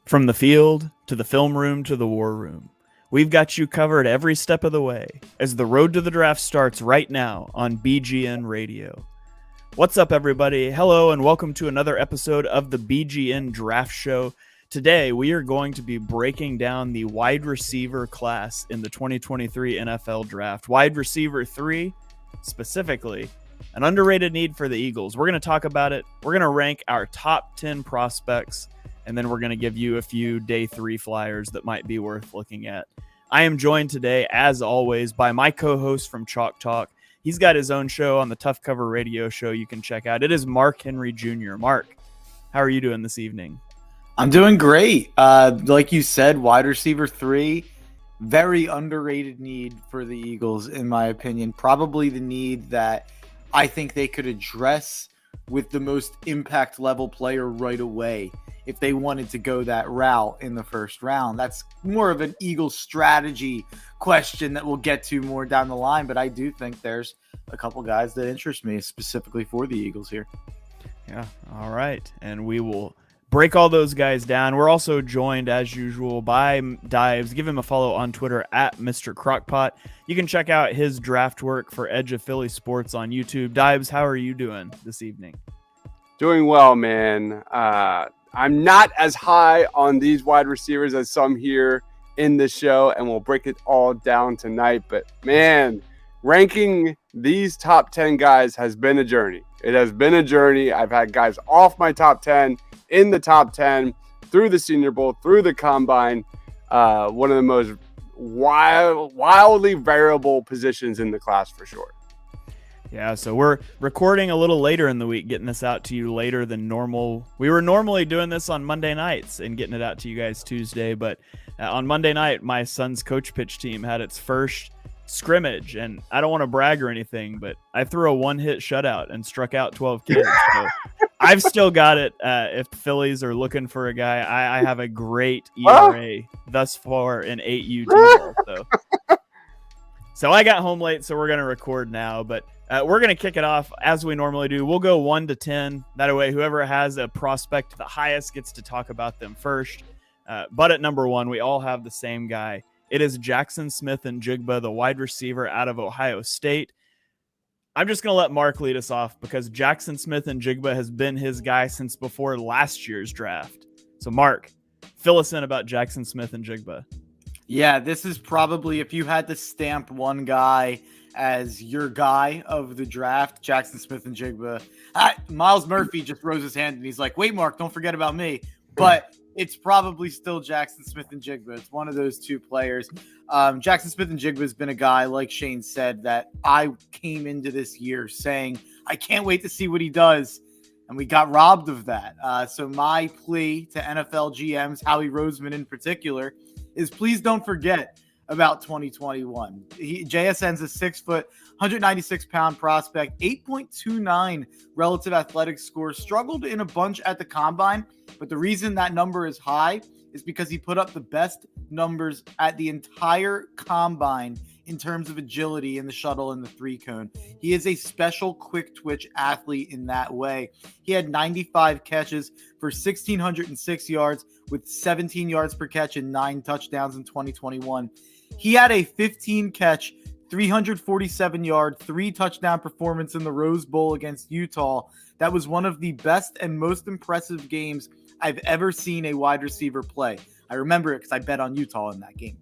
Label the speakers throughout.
Speaker 1: From the field to the film room to the war room, we've got you covered every step of the way as the road to the draft starts right now on BGN Radio. What's up, everybody? Hello, and welcome to another episode of the BGN Draft Show. Today, we are going to be breaking down the wide receiver class in the 2023 NFL Draft. Wide receiver 3, specifically, an underrated need for the Eagles. We're going to talk about it. We're going to rank our top 10 prospects, and then we're going to give you a few day 3 flyers that might be worth looking at. I am joined today, as always, by my co-host from Chalk Talk. He's got his own show on the Tough Cover Radio show you can check out. It is Mark Henry Jr. Mark, how are you doing this evening?
Speaker 2: I'm doing great. Like you said, wide receiver 3, very underrated need for the Eagles, in my opinion. Probably the need that I think they could address with the most impact level player right away if they wanted to go that route in the first round. That's more of an Eagles strategy question that we'll get to more down the line, but I do think there's a couple guys that interest me specifically for the Eagles here.
Speaker 1: Yeah, all right. And we will break all those guys down. We're also joined, as usual, by Deibs. Give him a follow on Twitter at Mr. Crockpot. You can check out his draft work for Edge of Philly Sports on YouTube. Deibs, how are you doing this evening?
Speaker 3: Doing well, man. I'm not as high on these wide receivers as some here in the show, and we'll break it all down tonight. But, man, ranking these top 10 guys has been a journey. It has been a journey. I've had guys off my top 10, in the top 10, through the Senior Bowl, through the Combine. One of the most wildly variable positions in the class for sure.
Speaker 1: Yeah, so we're recording a little later in the week, getting this out to you later than normal. We were normally doing this on Monday nights and getting it out to you guys Tuesday, but on Monday night, my son's coach pitch team had its first scrimmage, and I don't want to brag or anything, but I threw a one-hit shutout and struck out 12 kids. So I've still got it. If the Phillies are looking for a guy, I have a great ERA thus far in 8U teams. So I got home late, so we're going to record now, but we're going to kick it off as we normally do. We'll go 1 to 10. That way, whoever has a prospect the highest gets to talk about them first. But at number 1, we all have the same guy. It is Jackson Smith-Njigba, the wide receiver out of Ohio State. I'm just going to let Mark lead us off because Jackson Smith-Njigba has been his guy since before last year's draft. So, Mark, fill us in about Jackson Smith-Njigba.
Speaker 2: Yeah, this is probably, if you had to stamp one guy as your guy of the draft, Jackson Smith-Njigba. Miles Murphy just rose his hand and he's like, wait, Mark, don't forget about me. But it's probably still Jackson Smith-Njigba. It's one of those two players. Jackson Smith-Njigba has been a guy, like Shane said, that I came into this year saying, I can't wait to see what he does. And we got robbed of that. So my plea to NFL GMs, Howie Roseman in particular, is please don't forget about 2021. JSN's a 6 foot, 196 pound prospect, 8.29 relative athletic score, struggled in a bunch at the Combine, but the reason that number is high is because he put up the best numbers at the entire Combine in terms of agility in the shuttle and the 3-cone. He is a special quick twitch athlete in that way. He had 95 catches for 1,606 yards with 17 yards per catch and 9 touchdowns in 2021. He had a 15-catch, 347-yard, 3-touchdown performance in the Rose Bowl against Utah. That was one of the best and most impressive games I've ever seen a wide receiver play. I remember it because I bet on Utah in that game.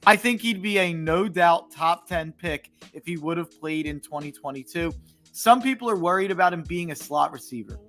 Speaker 2: I think he'd be a no-doubt top 10 pick if he would have played in 2022. Some people are worried about him being a slot receiver.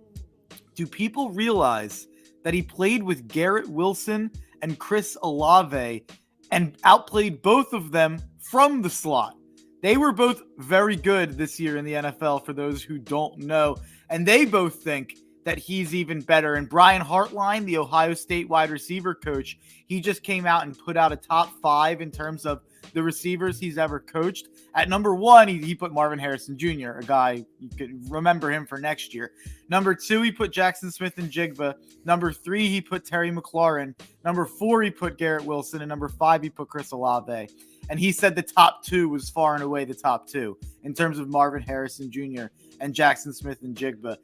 Speaker 2: Do people realize that he played with Garrett Wilson and Chris Olave and outplayed both of them from the slot? They were both very good this year in the NFL, for those who don't know, and they both think that he's even better. And Brian Hartline, the Ohio State wide receiver coach, he just came out and put out a top 5 in terms of the receivers he's ever coached. At number 1, he put Marvin Harrison Jr., a guy you could remember him for next year. Number 2, he put Jackson Smith-Njigba. Number 3, he put Terry McLaurin. Number 4, he put Garrett Wilson. And number 5, he put Chris Olave. And he said the top 2 was far and away the top 2 in terms of Marvin Harrison Jr. and Jackson Smith-Njigba.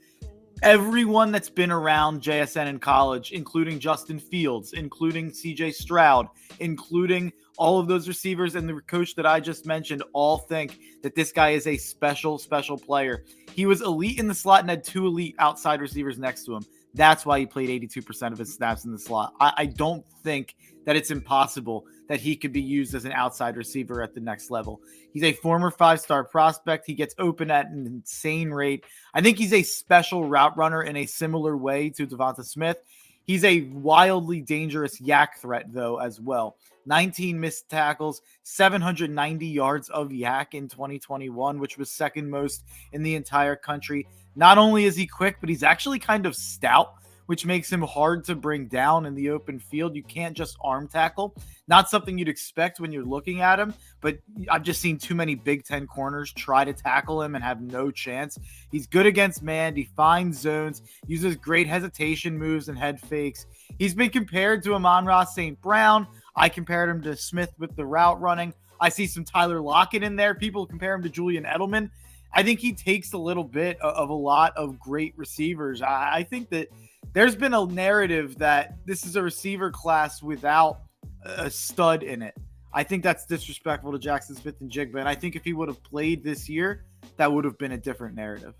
Speaker 2: Everyone that's been around JSN in college, including Justin Fields, including CJ Stroud, including all of those receivers and the coach that I just mentioned, all think that this guy is a special player. He was elite in the slot and had 2 elite outside receivers next to him. That's why he played 82% of his snaps in the slot. I don't think that it's impossible that he could be used as an outside receiver at the next level. He's a former 5-star prospect. He gets open at an insane rate. I think he's a special route runner in a similar way to Devonta Smith. He's a wildly dangerous yak threat, though, as well. 19 missed tackles, 790 yards of yak in 2021, which was second most in the entire country. Not only is he quick, but he's actually kind of stout, which makes him hard to bring down in the open field. You can't just arm tackle. Not something you'd expect when you're looking at him, but I've just seen too many Big Ten corners try to tackle him and have no chance. He's good against man, defines zones, uses great hesitation moves and head fakes. He's been compared to Amon-Ra St. Brown. I compared him to Smith with the route running. I see some Tyler Lockett in there. People compare him to Julian Edelman. I think he takes a little bit of a lot of great receivers. I think that there's been a narrative that this is a receiver class without a stud in it. I think that's disrespectful to Jackson Smith-Njigba. And I think if he would have played this year, that would have been a different narrative.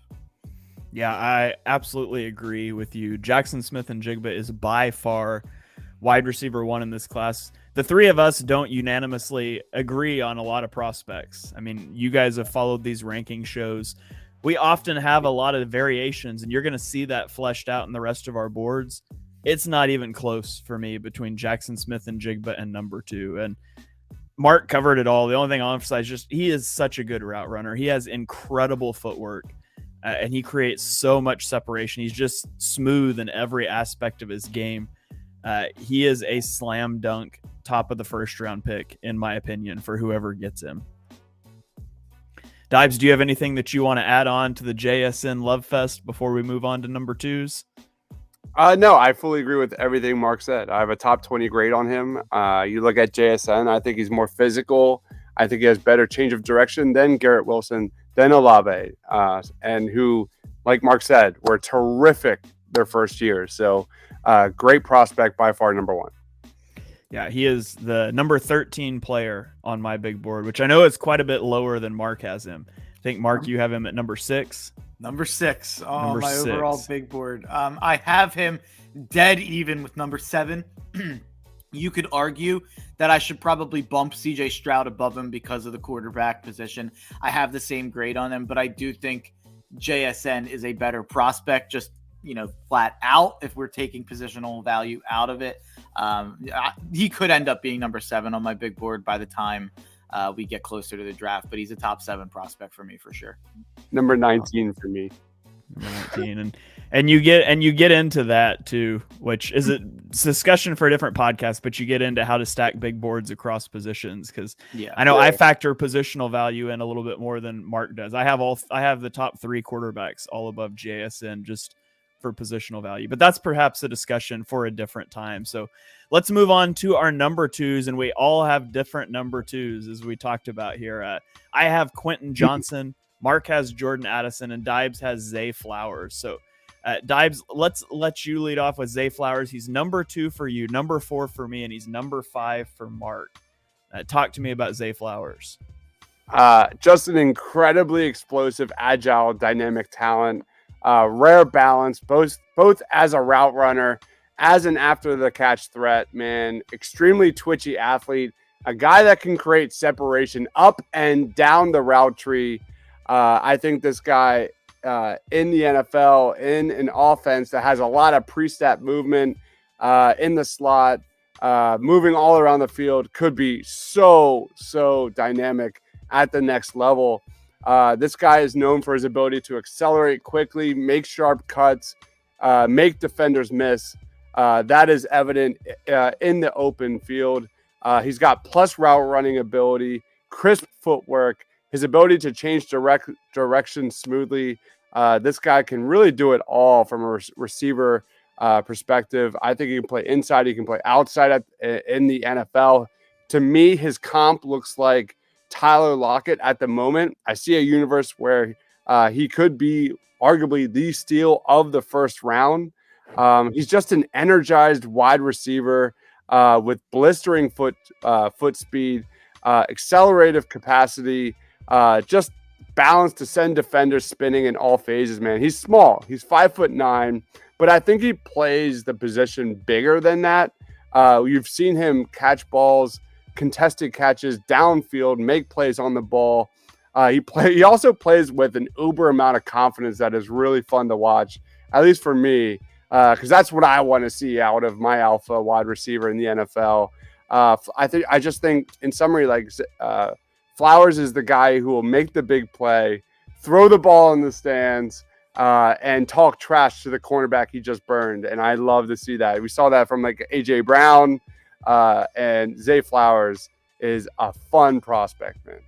Speaker 1: Yeah, I absolutely agree with you. Jackson Smith-Njigba is by far wide receiver 1 in this class. The three of us don't unanimously agree on a lot of prospects. I mean, you guys have followed these ranking shows. We often have a lot of variations, and you're going to see that fleshed out in the rest of our boards. It's not even close for me between Jackson Smith-Njigba and number 2. And Mark covered it all. The only thing I'll emphasize is just he is such a good route runner. He has incredible footwork, and he creates so much separation. He's just smooth in every aspect of his game. He is a slam dunk top of the first round pick, in my opinion, for whoever gets him. Deibs, do you have anything that you want to add on to the JSN Love Fest before we move on to number 2s?
Speaker 3: No, I fully agree with everything Mark said. I have a top 20 grade on him. You look at JSN, I think he's more physical. I think he has better change of direction than Garrett Wilson, than Olave, and who, like Mark said, were terrific their first year. So great prospect, by far number 1.
Speaker 1: Yeah, he is the number 13 player on my big board, which I know is quite a bit lower than Mark has him. I think, Mark, you have him at number 6.
Speaker 2: Number 6 on
Speaker 1: Number
Speaker 2: my
Speaker 1: 6.
Speaker 2: overall big board. I have him dead even with number 7. You could argue that I should probably bump CJ Stroud above him because of the quarterback position. I have the same grade on him, but I do think JSN is a better prospect, just, flat out, if we're taking positional value out of it. He could end up being number 7 on my big board by the time we get closer to the draft, but he's a top 7 prospect for me for sure.
Speaker 3: Number 19 for me.
Speaker 1: Number 19. And you get into that too, which is a discussion for a different podcast, but you get into how to stack big boards across positions. Cause I know I factor positional value in a little bit more than Mark does. I have the top 3 quarterbacks all above JSN just for positional value, but that's perhaps a discussion for a different time. So let's move on to our number 2s, and we all have different number 2s as we talked about here. I have Quentin Johnson, Mark has Jordan Addison, and Deibs has Zay Flowers. So Deibs, let's let you lead off with Zay Flowers. He's number 2 for you, number 4 for me, and he's number 5 for Mark. Talk to me about Zay Flowers.
Speaker 3: Just an incredibly explosive, agile, dynamic talent. Rare balance, both as a route runner, as an after the catch threat, man. Extremely twitchy athlete, a guy that can create separation up and down the route tree. I think this guy in the NFL, in an offense that has a lot of pre-snap movement in the slot, moving all around the field, could be so dynamic at the next level. This guy is known for his ability to accelerate quickly, make sharp cuts, make defenders miss. That is evident in the open field. He's got plus route running ability, crisp footwork, his ability to change direction smoothly. This guy can really do it all from a receiver perspective. I think he can play inside. He can play outside in the NFL. To me, his comp looks like Tyler Lockett at the moment. I see a universe where he could be arguably the steal of the first round. He's just an energized wide receiver with blistering foot speed, accelerative capacity, just balance to send defenders spinning in all phases, man. He's small. He's 5'9", but I think he plays the position bigger than that. You've seen him catch balls, contested catches, downfield, make plays on the ball. He also plays with an uber amount of confidence that is really fun to watch, at least for me, because that's what I want to see out of my alpha wide receiver in the NFL. I just think, in summary, like Flowers is the guy who will make the big play, throw the ball in the stands, and talk trash to the cornerback he just burned. And I love to see that. We saw that from like A.J. Brown, and Zay Flowers is a fun prospect, man.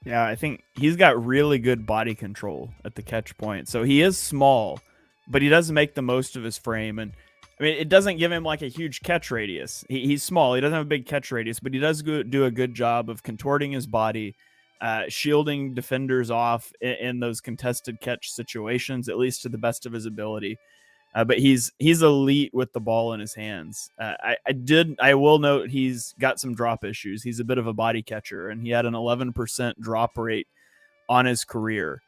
Speaker 1: Yeah, I think he's got really good body control at the catch point. So he is small, but he does make the most of his frame. And I mean, it doesn't give him like a huge catch radius. He's small. He doesn't have a big catch radius, but he does do a good job of contorting his body, shielding defenders off in those contested catch situations, at least to the best of his ability. But he's elite with the ball in his hands. I will note he's got some drop issues. He's a bit of a body catcher, and he had an 11% drop rate on his career.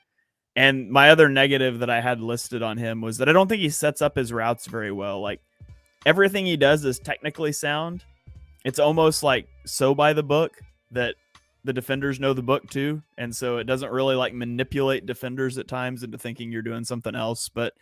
Speaker 1: And my other negative that I had listed on him was that I don't think he sets up his routes very well. Like, everything he does is technically sound. It's almost like so by the book that the defenders know the book too. And so it doesn't really like manipulate defenders at times into thinking you're doing something else. But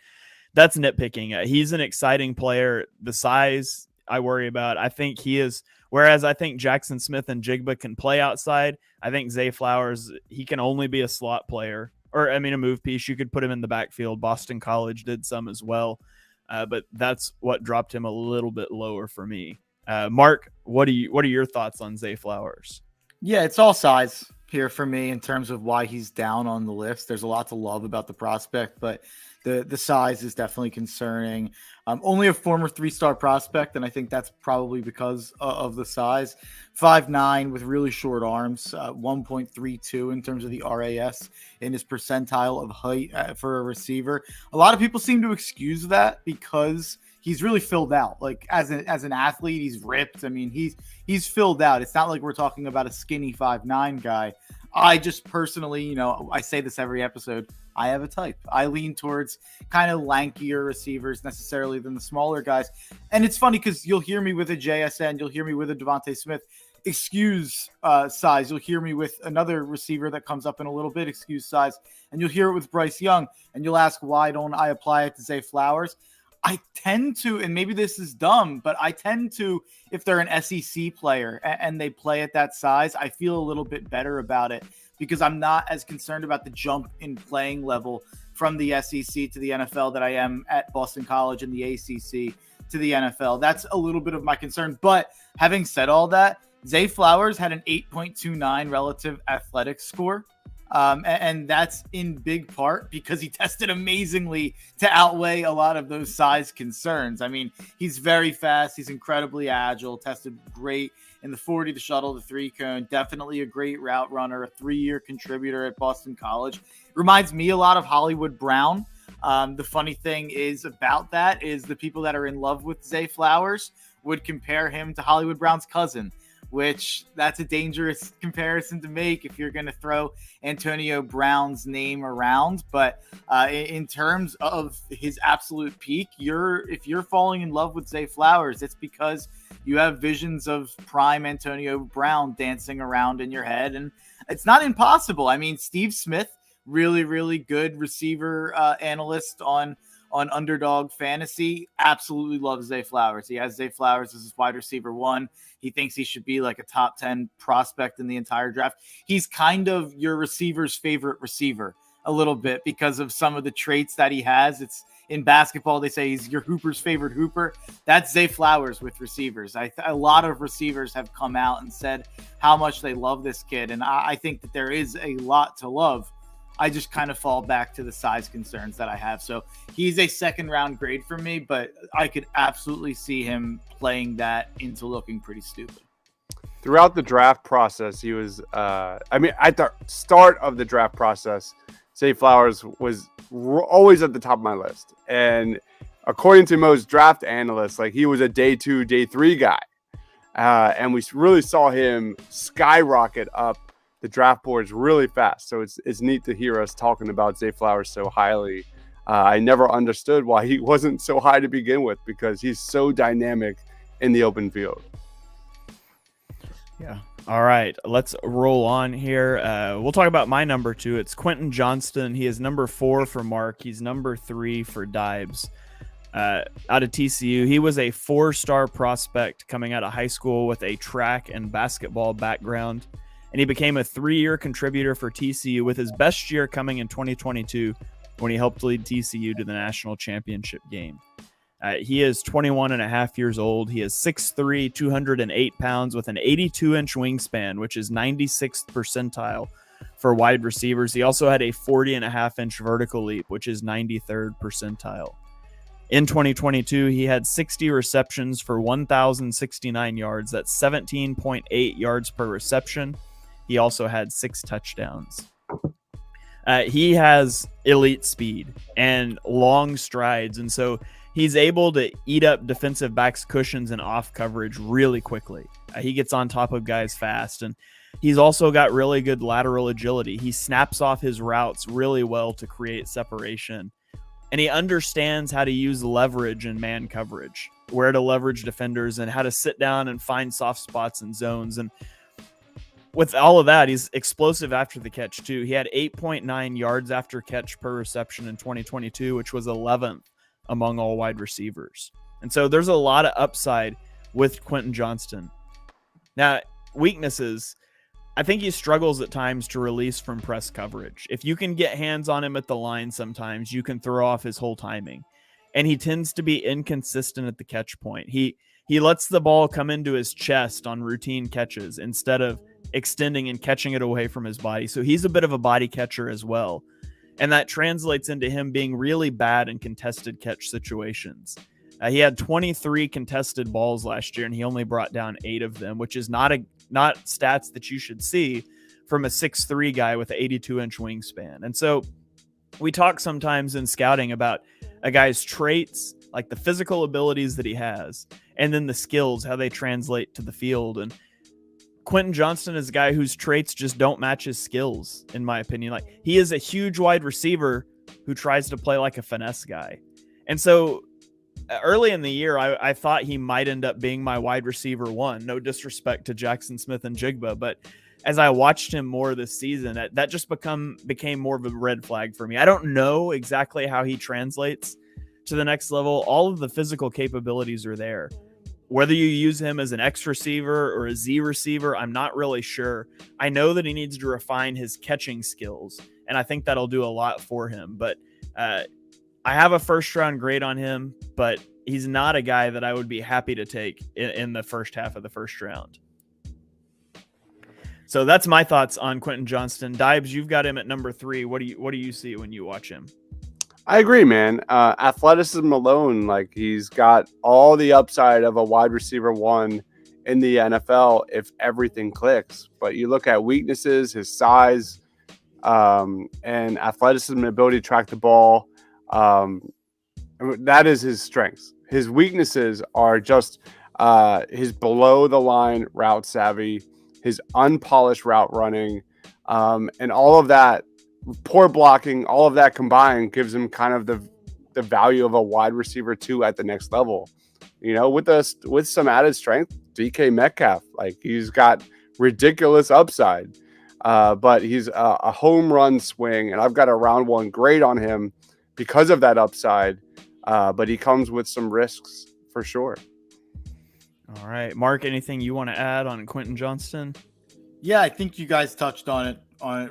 Speaker 1: that's nitpicking. He's an exciting player. The size I worry about. I think he is. Whereas I think Jackson Smith and Jigba can play outside, I think Zay Flowers, he can only be a slot player. Or, I mean, a move piece. You could put him in the backfield. Boston College did some as well. But that's what dropped him a little bit lower for me. Mark, what are your thoughts on Zay Flowers?
Speaker 2: Yeah, it's all size here for me in terms of why he's down on the list. There's a lot to love about the prospect, but the size is definitely concerning. Only a former 3-star prospect, and I think that's probably because of the size. 5'9" with really short arms, 1.32 in terms of the RAS in his percentile of height for a receiver. A lot of people seem to excuse that because he's really filled out. Like as an athlete, he's ripped. I mean, he's filled out. It's not like we're talking about a skinny 5'9" guy. I just personally, I say this every episode, I have a type. I lean towards kind of lankier receivers necessarily than the smaller guys. And it's funny because you'll hear me with a JSN, you'll hear me with a Devontae Smith, excuse size. You'll hear me with another receiver that comes up in a little bit, excuse size. And you'll hear it with Bryce Young. And you'll ask, why don't I apply it to Zay Flowers? I tend to, and maybe this is dumb, but I tend to, if they're an SEC player and they play at that size, I feel a little bit better about it because I'm not as concerned about the jump in playing level from the SEC to the NFL that I am at Boston College and the ACC to the NFL. That's a little bit of my concern. But having said all that, Zay Flowers had an 8.29 relative athletics score. And that's in big part because he tested amazingly to outweigh a lot of those size concerns. I mean, he's very fast. He's incredibly agile, tested great in the 40, the shuttle, the 3-cone, definitely a great route runner, a 3-year contributor at Boston College. Reminds me a lot of Hollywood Brown. The funny thing is about that is the people that are in love with Zay Flowers would compare him to Hollywood Brown's cousin, which that's a dangerous comparison to make if you're going to throw Antonio Brown's name around. But in terms of his absolute peak, if you're falling in love with Zay Flowers, it's because you have visions of prime Antonio Brown dancing around in your head. And it's not impossible. I mean, Steve Smith, really, really good receiver analyst on Underdog Fantasy, absolutely loves Zay Flowers. He has Zay Flowers as his wide receiver 1. He thinks he should be like a top 10 prospect in the entire draft. He's kind of your receiver's favorite receiver a little bit because of some of the traits that he has. It's in basketball, they say he's your hooper's favorite hooper. That's Zay Flowers with receivers. A lot of receivers have come out and said how much they love this kid. And I think that there is a lot to love. I just kind of fall back to the size concerns that I have. So he's a 2nd-round grade for me, but I could absolutely see him playing that into looking pretty stupid.
Speaker 3: Throughout the draft process, he was, at the start of the draft process, Zay Flowers was always at the top of my list. And according to most draft analysts, like he was a day 2, day 3 guy. And we really saw him skyrocket up the draft boards really fast. So it's neat to hear us talking about Zay Flowers so highly. I never understood why he wasn't so high to begin with, because he's so dynamic in the open field.
Speaker 1: Yeah. All right, let's roll on here. We'll talk about my number 2. It's Quentin Johnston. He is number 4 for Mark. He's number 3 for Deibs. Out of TCU, he was a 4-star prospect coming out of high school with a track and basketball background, and he became a 3-year contributor for TCU, with his best year coming in 2022 when he helped lead TCU to the national championship game. He is 21 and a half years old. He is 6'3", 208 pounds with an 82-inch wingspan, which is 96th percentile for wide receivers. He also had a 40.5-inch vertical leap, which is 93rd percentile. In 2022, he had 60 receptions for 1,069 yards. That's 17.8 yards per reception. He also had 6 touchdowns. He has elite speed and long strides, and so he's able to eat up defensive backs' cushions and off coverage really quickly. He gets on top of guys fast, and he's also got really good lateral agility. He snaps off his routes really well to create separation, and he understands how to use leverage in man coverage, where to leverage defenders and how to sit down and find soft spots and zones. And with all of that, he's explosive after the catch too. He had 8.9 yards after catch per reception in 2022, which was 11th among all wide receivers. And so there's a lot of upside with Quentin Johnston. Now, weaknesses, I think he struggles at times to release from press coverage. If you can get hands on him at the line, sometimes you can throw off his whole timing. And he tends to be inconsistent at the catch point. He lets the ball come into his chest on routine catches instead of extending and catching it away from his body. So he's a bit of a body catcher as well. And that translates into him being really bad in contested catch situations. He had 23 contested balls last year, and he only brought down 8 of them, which is not stats that you should see from a 6'3" guy with an 82-inch wingspan. And so we talk sometimes in scouting about a guy's traits, like the physical abilities that he has, and then the skills, how they translate to the field. And Quentin Johnston is a guy whose traits just don't match his skills, in my opinion. Like, he is a huge wide receiver who tries to play like a finesse guy. And so early in the year, I thought he might end up being my wide receiver 1. No disrespect to Jackson Smith-Njigba, but as I watched him more this season, that just became more of a red flag for me. I don't know exactly how he translates to the next level. All of the physical capabilities are there. Whether you use him as an X receiver or a Z receiver, I'm not really sure. I know that he needs to refine his catching skills, and I think that'll do a lot for him. But I have a first-round grade on him, but he's not a guy that I would be happy to take in the first half of the first round. So that's my thoughts on Quentin Johnston. Deibs, you've got him at number 3. What do you see when you watch him?
Speaker 3: I agree, man. Athleticism alone, like, he's got all the upside of a wide receiver 1 in the NFL if everything clicks. But you look at weaknesses, his size, and athleticism and ability to track the ball. That is his strengths. His weaknesses are just his below the line route savvy, his unpolished route running, and all of that. Poor blocking, all of that combined gives him kind of the value of a wide receiver 2 at the next level. You know, with some added strength, DK Metcalf, like, he's got ridiculous upside, but he's a home run swing, and I've got a round 1 grade on him because of that upside, but he comes with some risks for sure.
Speaker 1: All right, Mark, anything you want to add on Quentin Johnston?
Speaker 2: Yeah, I think you guys touched on it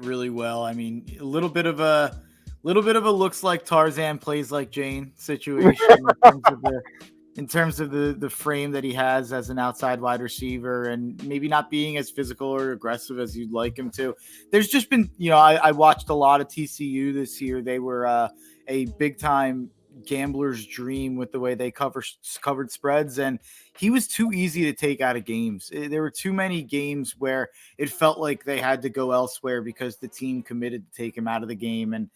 Speaker 2: really well. I mean, a little bit of a looks like Tarzan plays like Jane situation in terms of the frame that he has as an outside wide receiver, and maybe not being as physical or aggressive as you'd like him to. There's just been, I watched a lot of TCU this year. They were a big time gambler's dream with the way they covered spreads, and he was too easy to take out of games. There were too many games where it felt like they had to go elsewhere because the team committed to take him out of the game. And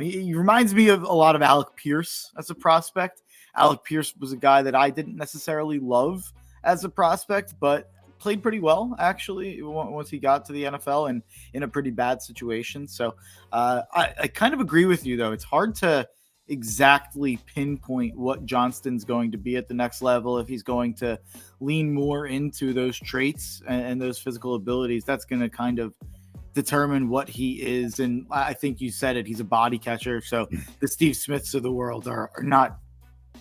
Speaker 2: he reminds me of a lot of Alec Pierce as a prospect. Alec Pierce was a guy that I didn't necessarily love as a prospect, but played pretty well actually once he got to the NFL and in a pretty bad situation. So I kind of agree with you, though. It's hard to exactly pinpoint what Johnston's going to be at the next level. If he's going to lean more into those traits and those physical abilities, that's going to kind of determine what he is. And I think you said it, he's a body catcher. So the Steve Smiths of the world are not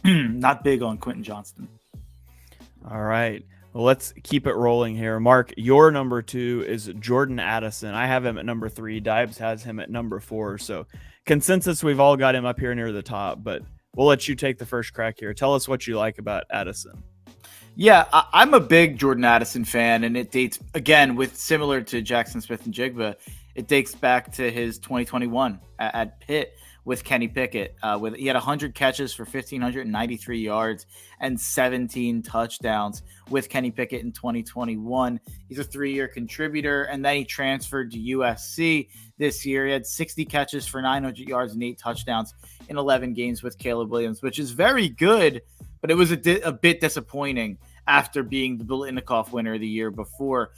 Speaker 2: not big on Quentin Johnston.
Speaker 1: All right. Well, let's keep it rolling here. Mark, your number 2 is Jordan Addison. I have him at number 3. Deibs has him at number 4. So consensus, we've all got him up here near the top, but we'll let you take the first crack here. Tell us what you like about Addison.
Speaker 2: Yeah, I'm a big Jordan Addison fan, and it dates, again, with similar to Jackson Smith-Njigba, it dates back to his 2021 at Pitt with Kenny Pickett. He had 100 catches for 1,593 yards and 17 touchdowns with Kenny Pickett in 2021. He's a 3-year contributor, and then he transferred to USC this year. He had 60 catches for 900 yards and 8 touchdowns in 11 games with Caleb Williams, which is very good, but it was a bit disappointing after being the Biletnikoff winner the year before.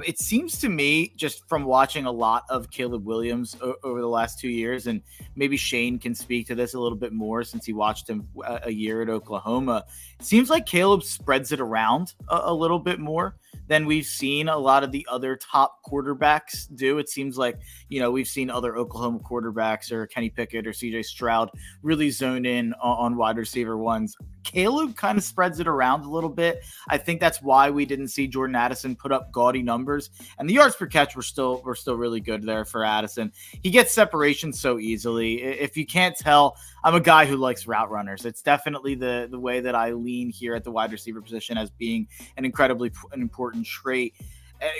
Speaker 2: It seems to me, just from watching a lot of Caleb Williams over the last 2 years, and maybe Shane can speak to this a little bit more since he watched him a year at Oklahoma, it seems like Caleb spreads it around a little bit more than we've seen a lot of the other top quarterbacks do. It seems like, we've seen other Oklahoma quarterbacks or Kenny Pickett or CJ Stroud really zone in on wide receiver ones. Caleb kind of spreads it around a little bit. I think that's why we didn't see Jordan Addison put up gaudy numbers, and the yards per catch were still really good there for Addison. He gets separation so easily. If you can't tell, I'm a guy who likes route runners. It's definitely the way that I lean here at the wide receiver position as being an important trait.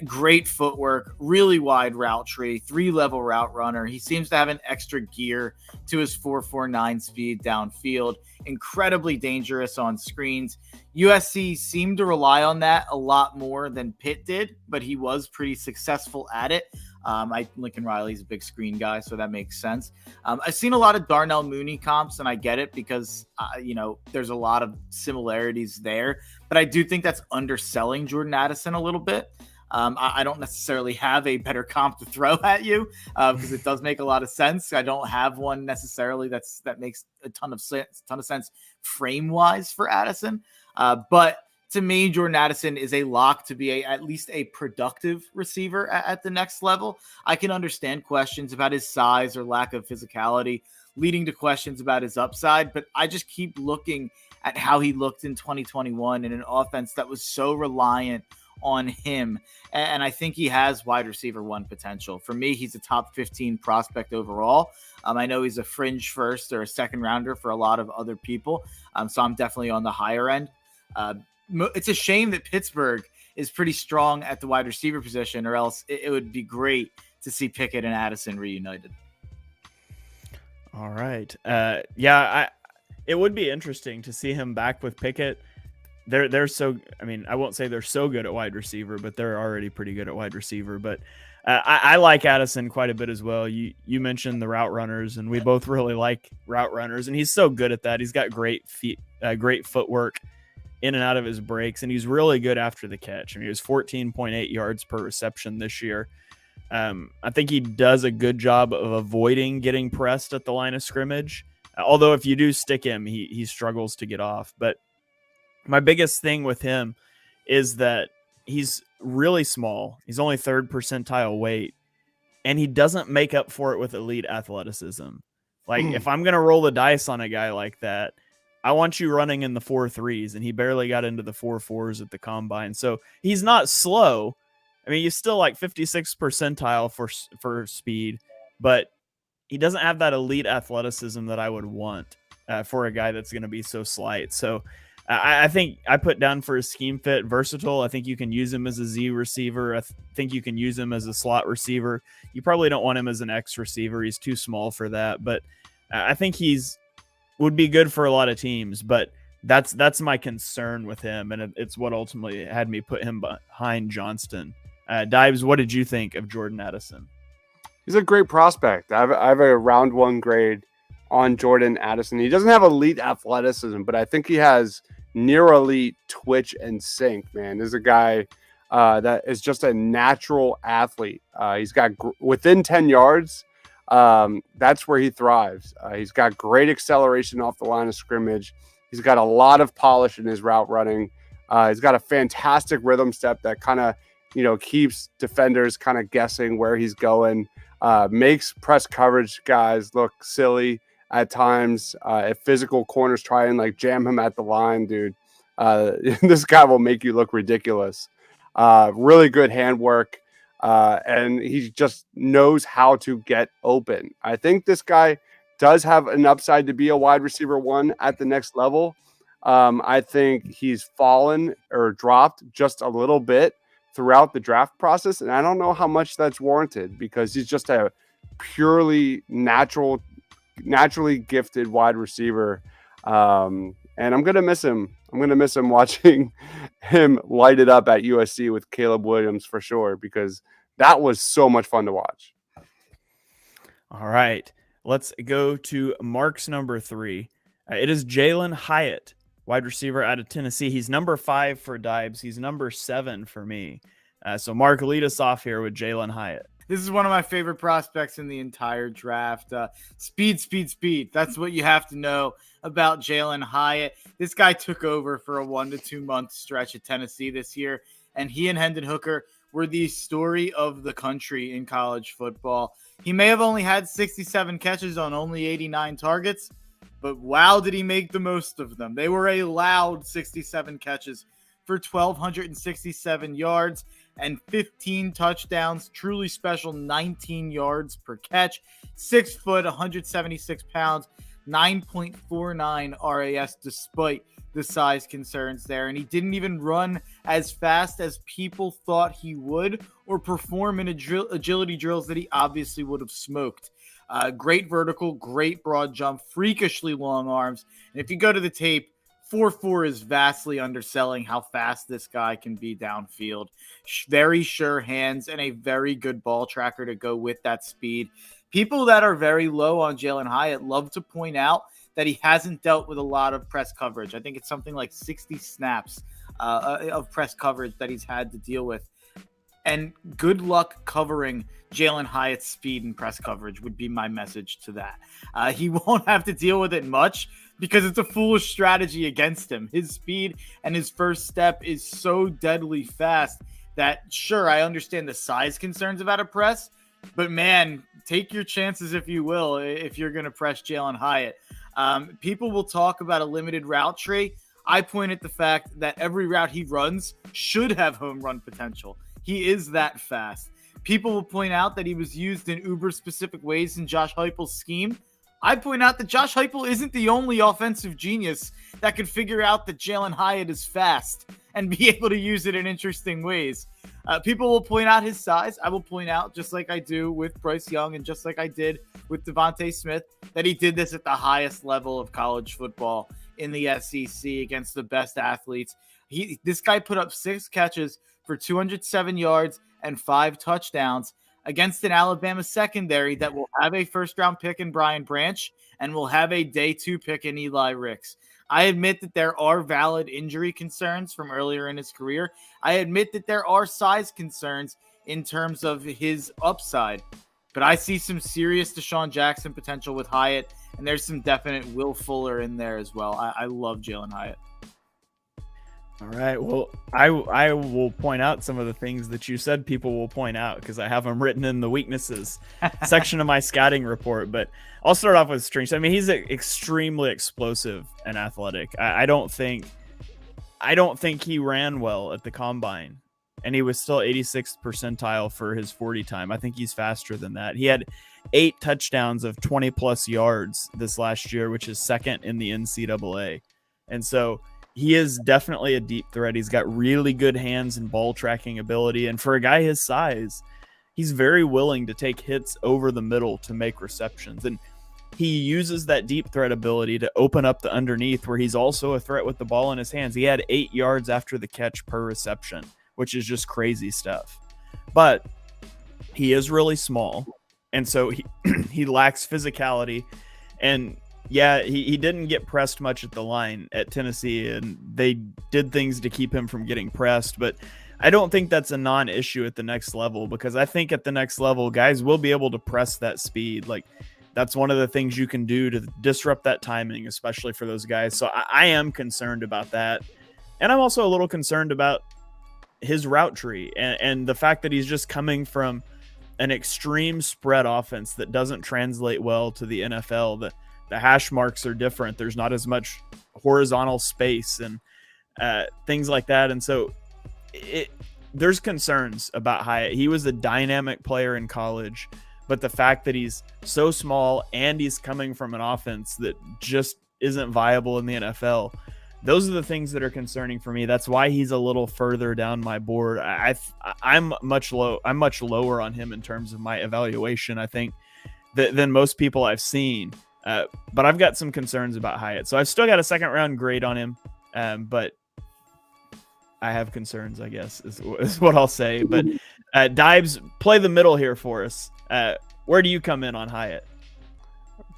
Speaker 2: Great footwork, really wide route tree, 3-level route runner. He seems to have an extra gear to his 4.49 speed downfield. Incredibly dangerous on screens. USC seemed to rely on that a lot more than Pitt did, but he was pretty successful at it. Lincoln Riley's a big screen guy, so that makes sense. I've seen a lot of Darnell Mooney comps, and I get it because, there's a lot of similarities there. But I do think that's underselling Jordan Addison a little bit. I don't necessarily have a better comp to throw at you because it does make a lot of sense. I don't have one necessarily that makes a ton of sense frame wise for Addison. But to me, Jordan Addison is a lock to be at least a productive receiver at the next level. I can understand questions about his size or lack of physicality leading to questions about his upside, but I just keep looking at how he looked in 2021 in an offense that was so reliant on him. And I think he has wide receiver 1 potential. For me, he's a top 15 prospect overall. I know he's a fringe first or a second rounder for a lot of other people. So I'm definitely on the higher end. It's a shame that Pittsburgh is pretty strong at the wide receiver position, or else it would be great to see Pickett and Addison reunited.
Speaker 1: All right. It would be interesting to see him back with Pickett. They're so, I won't say they're so good at wide receiver, but they're already pretty good at wide receiver. But I like Addison quite a bit as well. You mentioned the route runners, and we both really like route runners, and he's so good at that. He's got great feet, great footwork in and out of his breaks, and he's really good after the catch. He was 14.8 yards per reception this year. I think he does a good job of avoiding getting pressed at the line of scrimmage. Although if you do stick him, he struggles to get off. But my biggest thing with him is that he's really small. He's only 3rd percentile weight, and he doesn't make up for it with elite athleticism. Like, if I'm going to roll the dice on a guy like that, I want you running in the 4.3s, and he barely got into the 4.4s at the combine. So he's not slow. He's still like 56th percentile for speed, but he doesn't have that elite athleticism that I would want for a guy that's going to be so slight. So I think I put down for his scheme fit, versatile. I think you can use him as a Z receiver. I think you can use him as a slot receiver. You probably don't want him as an X receiver. He's too small for that. But I think he's would be good for a lot of teams, but that's my concern with him, and it's what ultimately had me put him behind Johnston. Deibs, what did you think of Jordan Addison?
Speaker 3: He's a great prospect. I have a round 1 grade on Jordan Addison. He doesn't have elite athleticism, but I think he has near elite twitch and sink, man. This is a guy that is just a natural athlete. He's got within 10 yards. That's where he thrives. He's got great acceleration off the line of scrimmage. He's got a lot of polish in his route running. He's got a fantastic rhythm step that kind of, keeps defenders kind of guessing where he's going. Makes press coverage guys look silly at times. If physical corners try and like jam him at the line, dude, this guy will make you look ridiculous. Really good handwork. And he just knows how to get open. I think this guy does have an upside to be a wide receiver 1 at the next level. I think he's fallen or dropped just a little bit throughout the draft process. And I don't know how much that's warranted because he's just a purely naturally gifted wide receiver. And I'm going to miss him. I'm going to miss him watching him light it up at USC with Caleb Williams for sure, because that was so much fun to watch.
Speaker 1: All right, let's go to Mark's number 3. It is Jalen Hyatt, wide receiver out of Tennessee. He's number 5 for Deibs. He's number 7 for me. So Mark, lead us off here with Jalen Hyatt.
Speaker 2: This is one of my favorite prospects in the entire draft. Speed. That's what you have to know about Jalen Hyatt. This guy took over for a 1 to 2 month stretch at Tennessee this year, and he and Hendon Hooker were the story of the country in college football. He may have only had 67 catches on only 89 targets, but wow, did he make the most of them. They were a loud 67 catches for 1,267 yards and 15 touchdowns. Truly special, 19 yards per catch. 6 foot, 176 pounds, 9.49 RAS despite the size concerns there. And he didn't even run as fast as people thought he would or perform in agility drills that he obviously would have smoked. Great vertical, great broad jump, freakishly long arms. And if you go to the tape, 4.4 is vastly underselling how fast this guy can be downfield. Very sure hands and a very good ball tracker to go with that speed. People that are very low on Jalen Hyatt love to point out that he hasn't dealt with a lot of press coverage. I think it's something like 60 snaps of press coverage that he's had to deal with. And good luck covering Jalen Hyatt's speed and press coverage would be my message to that. He won't have to deal with it much because it's a foolish strategy against him. His speed and his first step is so deadly fast that, sure, I understand the size concerns about a press, but man, take your chances if you will, if you're going to press Jalen Hyatt. People will talk about a limited route tree. I point at the fact that every route he runs should have home run potential. He is that fast. People will point out that he was used in uber-specific ways in Josh Heupel's scheme. I point out that Josh Heupel isn't the only offensive genius that could figure out that Jalen Hyatt is fast and be able to use it in interesting ways. People will point out his size. I will point out, just like I do with Bryce Young and just like I did with Devontae Smith, that he did this at the highest level of college football in the SEC against the best athletes. This guy put up 6 catches for 207 yards and 5 touchdowns against an Alabama secondary that will have a first-round pick in Brian Branch and will have a day 2 pick in Eli Ricks. I admit that there are valid injury concerns from earlier in his career. I admit that there are size concerns in terms of his upside. But I see some serious Deshaun Jackson potential with Hyatt, and there's some definite Will Fuller in there as well. I love Jalen Hyatt.
Speaker 1: All right. Well, I will point out some of the things that you said people will point out because I have them written in the weaknesses section of my scouting report. But I'll start off with strengths. I mean, he's extremely explosive and athletic. I don't think he ran well at the combine, and he was still 86th percentile for his 40 time. I think he's faster than that. He had 8 touchdowns of 20 plus yards this last year, which is second in the NCAA. And so he is definitely a deep threat. He's got really good hands and ball tracking ability. And for a guy his size, he's very willing to take hits over the middle to make receptions. And he uses that deep threat ability to open up the underneath where he's also a threat with the ball in his hands. He had 8 yards after the catch per reception, which is just crazy stuff. But he is really small, and so he lacks physicality. And yeah, he didn't get pressed much at the line at Tennessee, and they did things to keep him from getting pressed. But I don't think that's a non-issue at the next level, because I think at the next level, guys will be able to press that speed. Like, that's one of the things you can do to disrupt that timing, especially for those guys. So I am concerned about that. And I'm also a little concerned about his route tree and the fact that he's just coming from an extreme spread offense that doesn't translate well to the NFL. The hash marks are different. There's not as much horizontal space and things like that. And so there's concerns about Hyatt. He was a dynamic player in college, but the fact that he's so small and he's coming from an offense that just isn't viable in the NFL, those are the things that are concerning for me. That's why he's a little further down my board. I'm much lower on him in terms of my evaluation, I think, than most people I've seen. But I've got some concerns about Hyatt. So I've still got a second round grade on him, but I have concerns, I guess, is what I'll say. But Deibs, play the middle here for us. Where do you come in on Hyatt?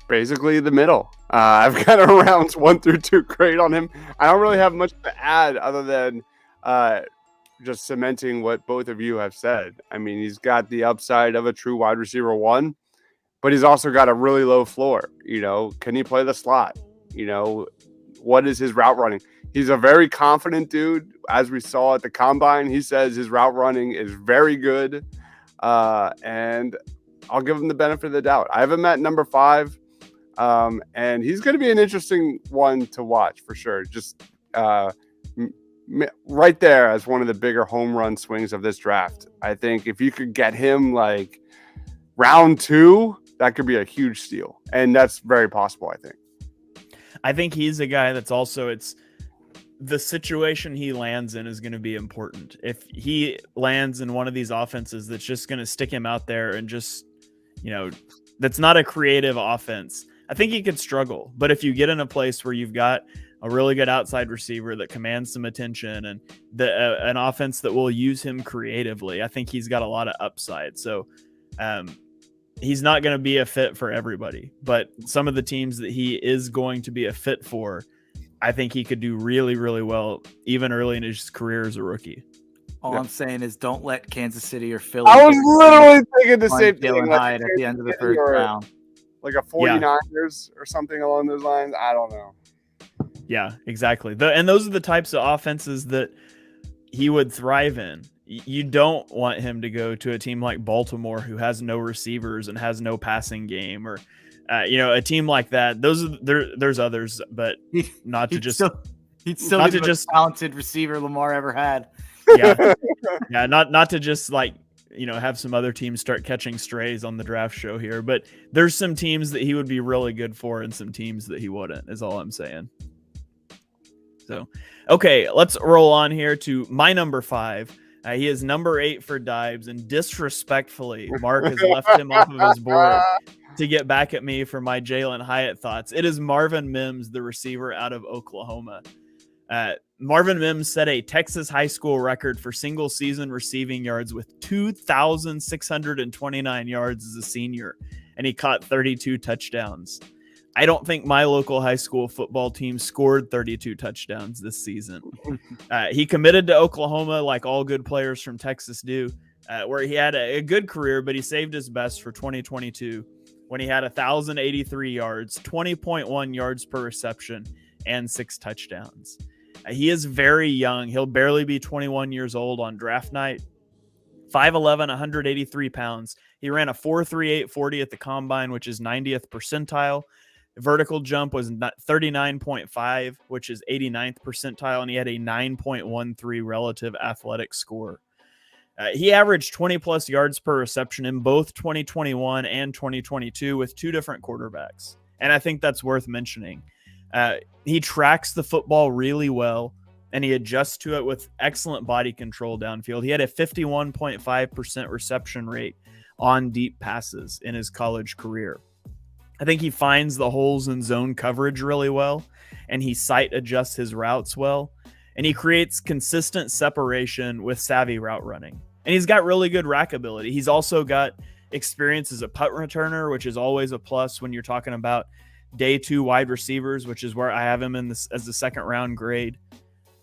Speaker 3: Basically the middle. I've got a rounds 1 through 2 grade on him. I don't really have much to add other than just cementing what both of you have said. I mean, he's got the upside of a true wide receiver 1, but he's also got a really low floor. You know, can he play the slot? You know, what is his route running? He's a very confident dude. As we saw at the combine, he says his route running is very good. And I'll give him the benefit of the doubt. I have him at number 5. And he's going to be an interesting one to watch for sure. Just right there as one of the bigger home run swings of this draft. I think if you could get him like round 2, that could be a huge steal. And that's very possible, I think.
Speaker 1: I think he's a guy that's also, it's the situation he lands in is going to be important. If he lands in one of these offenses that's just going to stick him out there and just, you know, that's not a creative offense, I think he could struggle. But if you get in a place where you've got a really good outside receiver that commands some attention and an offense that will use him creatively, I think he's got a lot of upside. So he's not going to be a fit for everybody, but some of the teams that he is going to be a fit for, I think he could do really, really well, even early in his career as a rookie.
Speaker 2: All I'm saying is don't let Kansas City or Philly.
Speaker 3: I was literally thinking the same thing.
Speaker 2: Hyatt at the end of the first round.
Speaker 3: Like a 49ers or something along those lines. I don't know.
Speaker 1: Yeah, exactly. And those are the types of offenses that he would thrive in. You don't want him to go to a team like Baltimore who has no receivers and has no passing game, or a team like that. There's others, but not to just
Speaker 2: he'd still be the most talented receiver Lamar ever had.
Speaker 1: Yeah, yeah, not to just like, have some other teams start catching strays on the draft show here, but there's some teams that he would be really good for and some teams that he wouldn't, is all I'm saying. So, okay, let's roll on here to my number 5. He is number 8 for Deibs, and disrespectfully, Mark has left him off of his board to get back at me for my Jalen Hyatt thoughts. It is Marvin Mims, the receiver out of Oklahoma. Marvin Mims set a Texas high school record for single season receiving yards with 2,629 yards as a senior, and he caught 32 touchdowns. I don't think my local high school football team scored 32 touchdowns this season. He committed to Oklahoma like all good players from Texas do, where he had a good career, but he saved his best for 2022 when he had 1,083 yards, 20.1 yards per reception, and 6 touchdowns. He is very young. He'll barely be 21 years old on draft night. 5'11", 183 pounds. He ran a 4.38 40 at the combine, which is 90th percentile. Vertical jump was 39.5, which is 89th percentile, and he had a 9.13 relative athletic score. He averaged 20-plus yards per reception in both 2021 and 2022 with 2 different quarterbacks, and I think that's worth mentioning. He tracks the football really well, and he adjusts to it with excellent body control downfield. He had a 51.5% reception rate on deep passes in his college career. I think he finds the holes in zone coverage really well, and he sight adjusts his routes well, and he creates consistent separation with savvy route running. And he's got really good rack ability. He's also got experience as a punt returner, which is always a plus when you're talking about day 2 wide receivers, which is where I have him in this as the second round grade.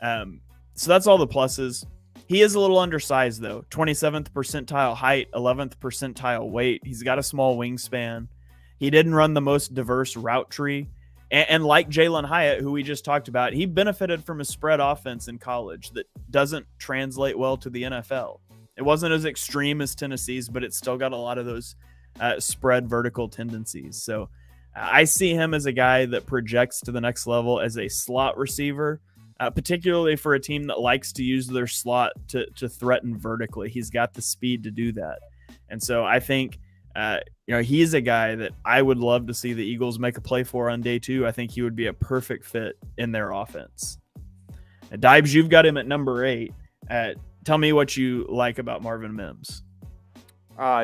Speaker 1: So that's all the pluses. He is a little undersized though. 27th percentile height, 11th percentile weight. He's got a small wingspan. He didn't run the most diverse route tree. And like Jalen Hyatt, who we just talked about, he benefited from a spread offense in college that doesn't translate well to the NFL. It wasn't as extreme as Tennessee's, but it's still got a lot of those spread vertical tendencies. So I see him as a guy that projects to the next level as a slot receiver, particularly for a team that likes to use their slot to threaten vertically. He's got the speed to do that. And so I think he's a guy that I would love to see the Eagles make a play for on day 2. I think he would be a perfect fit in their offense. Deibs, you've got him at number 8. Tell me what you like about Marvin Mims.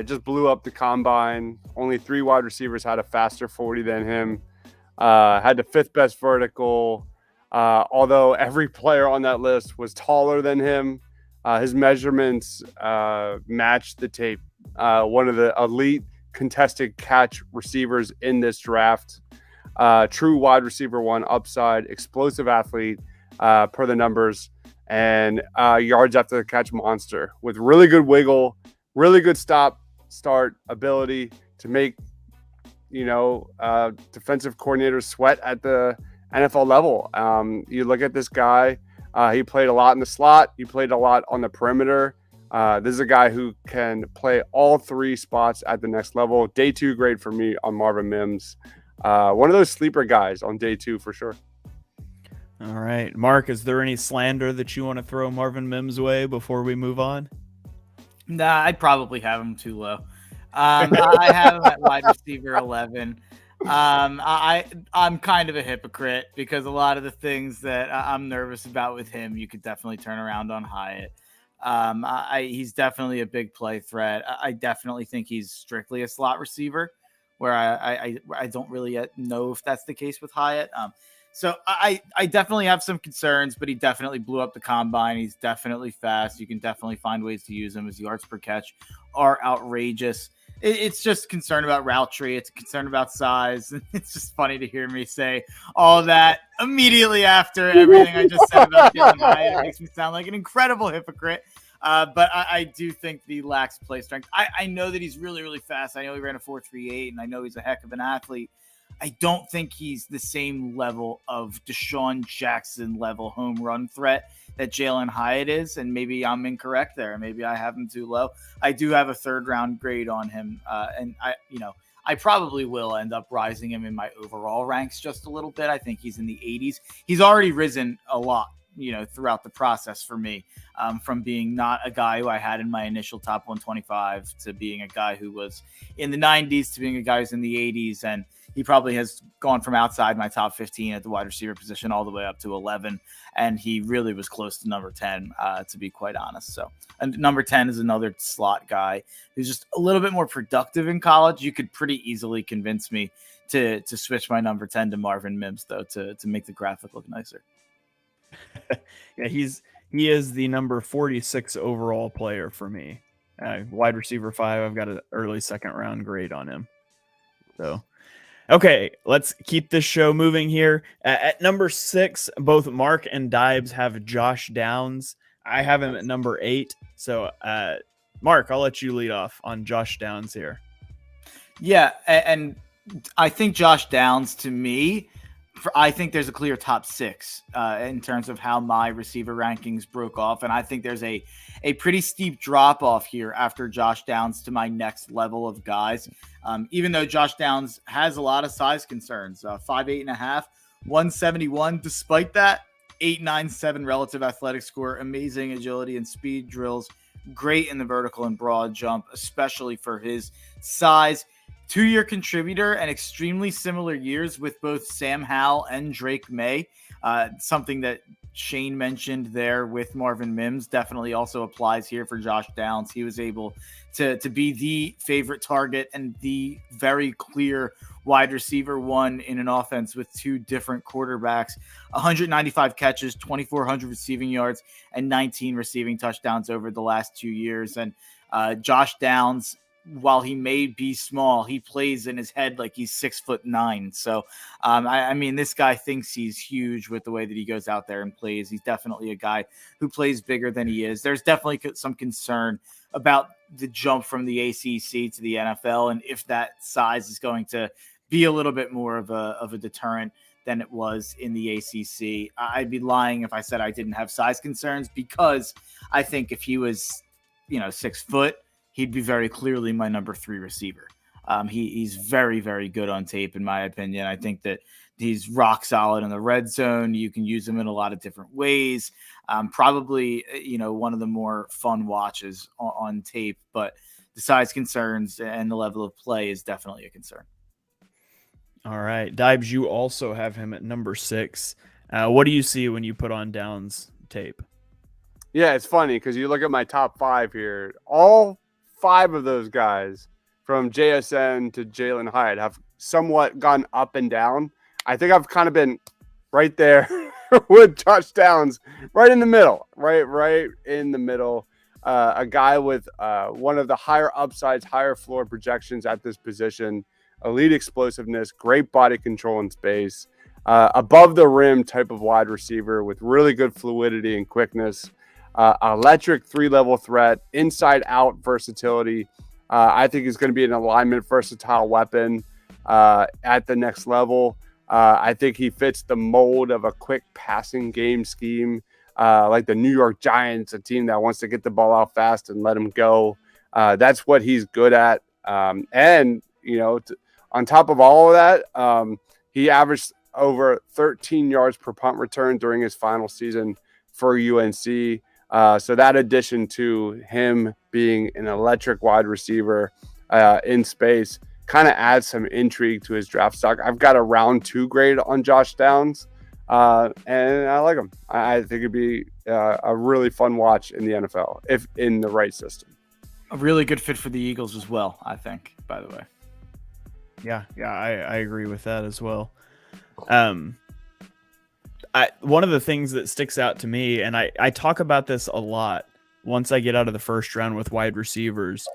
Speaker 3: Just blew up the combine. Only 3 wide receivers had a faster 40 than him. Had the 5th best vertical. Although every player on that list was taller than him, his measurements matched the tape. One of the elite contested catch receivers in this draft. True wide receiver 1 upside, explosive athlete per the numbers, and yards after the catch monster with really good wiggle, really good start ability to make defensive coordinators sweat at the NFL level. You look at this guy, he played a lot in the slot, he played a lot on the perimeter. This is a guy who can play all 3 spots at the next level. Day 2 grade for me on Marvin Mims. One of those sleeper guys on day 2 for sure.
Speaker 1: All right. Mark, is there any slander that you want to throw Marvin Mims' way before we move on?
Speaker 2: Nah, I'd probably have him too low. I have him at wide receiver 11. I'm kind of a hypocrite because a lot of the things that I'm nervous about with him, you could definitely turn around on Hyatt. He's definitely a big play threat. I definitely think he's strictly a slot receiver, where I don't really know if that's the case with Hyatt. So I definitely have some concerns, but he definitely blew up the combine. He's definitely fast. You can definitely find ways to use him. His yards per catch are outrageous. It's just concern about route tree. It's a concern about size. It's just funny to hear me say all that immediately after everything I just said about Jalen Hyatt. It makes me sound like an incredible hypocrite. But I do think that he lacks play strength. I know that he's really, really fast. I know he ran a 4.38, and I know he's a heck of an athlete. I don't think he's the same level of Deshaun Jackson level home run threat that Jalen Hyatt is, and maybe I'm incorrect there. Maybe I have him too low. I do have a 3rd round grade on him, and I probably will end up rising him in my overall ranks just a little bit. I think he's in the 80s. He's already risen a lot, throughout the process for me, from being not a guy who I had in my initial top 125 to being a guy who was in the 90s to being a guy who's in the 80s. And he probably has gone from outside my top 15 at the wide receiver position all the way up to 11. And he really was close to number 10, to be quite honest. So, and number 10 is another slot guy who's just a little bit more productive in college. You could pretty easily convince me to switch my number 10 to Marvin Mims, though, to make the graphic look nicer.
Speaker 1: Yeah, he is the number 46 overall player for me. Wide receiver 5. I've got an early 2nd round grade on him. So, okay, let's keep this show moving here. At number 6, both Mark and Deibs have Josh Downs. I have him at number 8. So, Mark, I'll let you lead off on Josh Downs here.
Speaker 2: Yeah, and I think Josh Downs, to me, I think there's a clear top 6 in terms of how my receiver rankings broke off. And I think there's a pretty steep drop off here after Josh Downs to my next level of guys. Even though Josh Downs has a lot of size concerns, 5'8.5", 171. Despite that, 8.97 relative athletic score, amazing agility and speed drills, great in the vertical and broad jump, especially for his size. 2-year contributor and extremely similar years with both Sam Howell and Drake May. Something that Shane mentioned there with Marvin Mims definitely also applies here for Josh Downs. He was able to be the favorite target and the very clear wide receiver one in an offense with two different quarterbacks. 195 catches, 2,400 receiving yards, and 19 receiving touchdowns over the last 2 years. And Josh Downs, while he may be small, he plays in his head like he's 6'9". So, I mean, this guy thinks he's huge with the way that he goes out there and plays. He's definitely a guy who plays bigger than he is. There's definitely some concern about the jump from the ACC to the NFL, and if that size is going to be a little bit more of a deterrent than it was in the ACC. I'd be lying if I said I didn't have size concerns, because I think if he was, 6 foot, he'd be very clearly my number 3 receiver. He's very, very good on tape, in my opinion. I think that he's rock solid in the red zone. You can use him in a lot of different ways. Probably, one of the more fun watches on tape, but the size concerns and the level of play is definitely a concern.
Speaker 1: All right. Deibs, you also have him at number 6. What do you see when you put on Downs tape?
Speaker 3: Yeah, it's funny because you look at my top 5 here. All 5 of those guys, from JSN to Jalen Hyatt, have somewhat gone up and down. I think I've kind of been right there with Josh Downs, right in the middle, right in the middle. A guy with one of the higher upsides, higher floor projections at this position, elite explosiveness, great body control in space, above the rim type of wide receiver with really good fluidity and quickness, electric 3-level threat, inside out versatility. I think he's going to be an alignment versatile weapon at the next level. I think he fits the mold of a quick passing game scheme, like the New York Giants, a team that wants to get the ball out fast and let him go. That's what he's good at. And, on top of all of that, he averaged over 13 yards per punt return during his final season for UNC. So that addition to him being an electric wide receiver in space kind of adds some intrigue to his draft stock. I've got a round 2 grade on Josh Downs, and I like him. I think it'd be a really fun watch in the NFL if in the right system.
Speaker 2: A really good fit for the Eagles as well, I think, by the way.
Speaker 1: Yeah, I agree with that as well. One of the things that sticks out to me, and I talk about this a lot once I get out of the first round with wide receivers,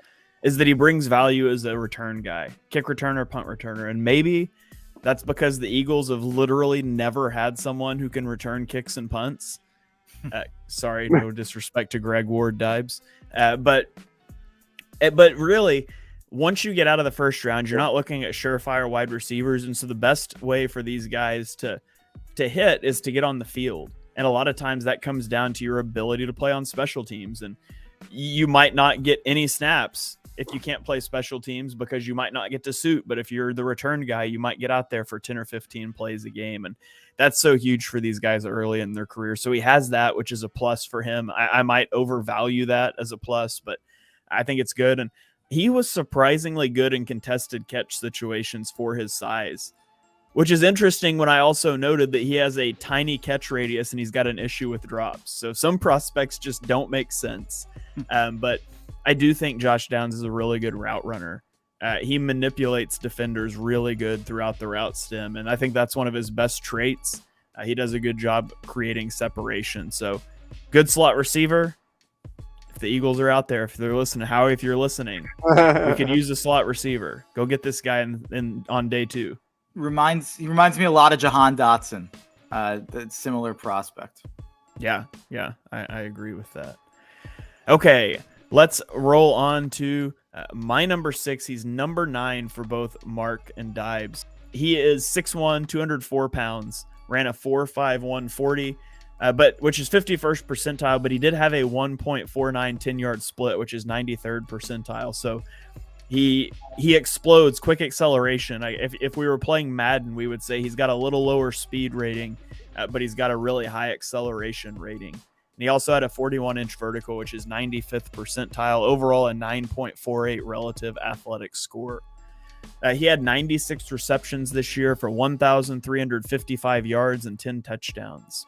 Speaker 1: is that he brings value as a return guy, kick returner, punt returner. And maybe that's because the Eagles have literally never had someone who can return kicks and punts. Sorry, no disrespect to Greg Ward, Deibs. But really, once you get out of the first round, you're not looking at surefire wide receivers. And so the best way for these guys to hit is to get on the field. And a lot of times that comes down to your ability to play on special teams. And you might not get any snaps if you can't play special teams because you might not get to suit. But if you're the return guy, you might get out there for 10 or 15 plays a game. And that's so huge for these guys early in their career. So he has that, which is a plus for him. I might overvalue that as a plus, but I think it's good. And he was surprisingly good in contested catch situations for his size, which is interesting when I also noted that he has a tiny catch radius and he's got an issue with drops. So some prospects just don't make sense. But I do think Josh Downs is a really good route runner. He manipulates defenders really good throughout the route stem. And I think that's one of his best traits. He does a good job creating separation. So good slot receiver. If the Eagles are out there, if they're listening, Howie, if you're listening, we could use a slot receiver. Go get this guy on day 2.
Speaker 2: He reminds me a lot of Jahan Dotson, the similar prospect.
Speaker 1: Yeah, I agree with that. Okay, let's roll on to my number 6. He's number 9 for both Mark and Deibs. He is 6'1", 204 pounds, ran a 4.51 40. Which is 51st percentile, but he did have a 1.49 10-yard split, which is 93rd percentile. So he explodes, quick acceleration. If we were playing Madden, we would say he's got a little lower speed rating, but he's got a really high acceleration rating. And he also had a 41-inch vertical, which is 95th percentile, overall a 9.48 relative athletic score. He had 96 receptions this year for 1,355 yards and 10 touchdowns.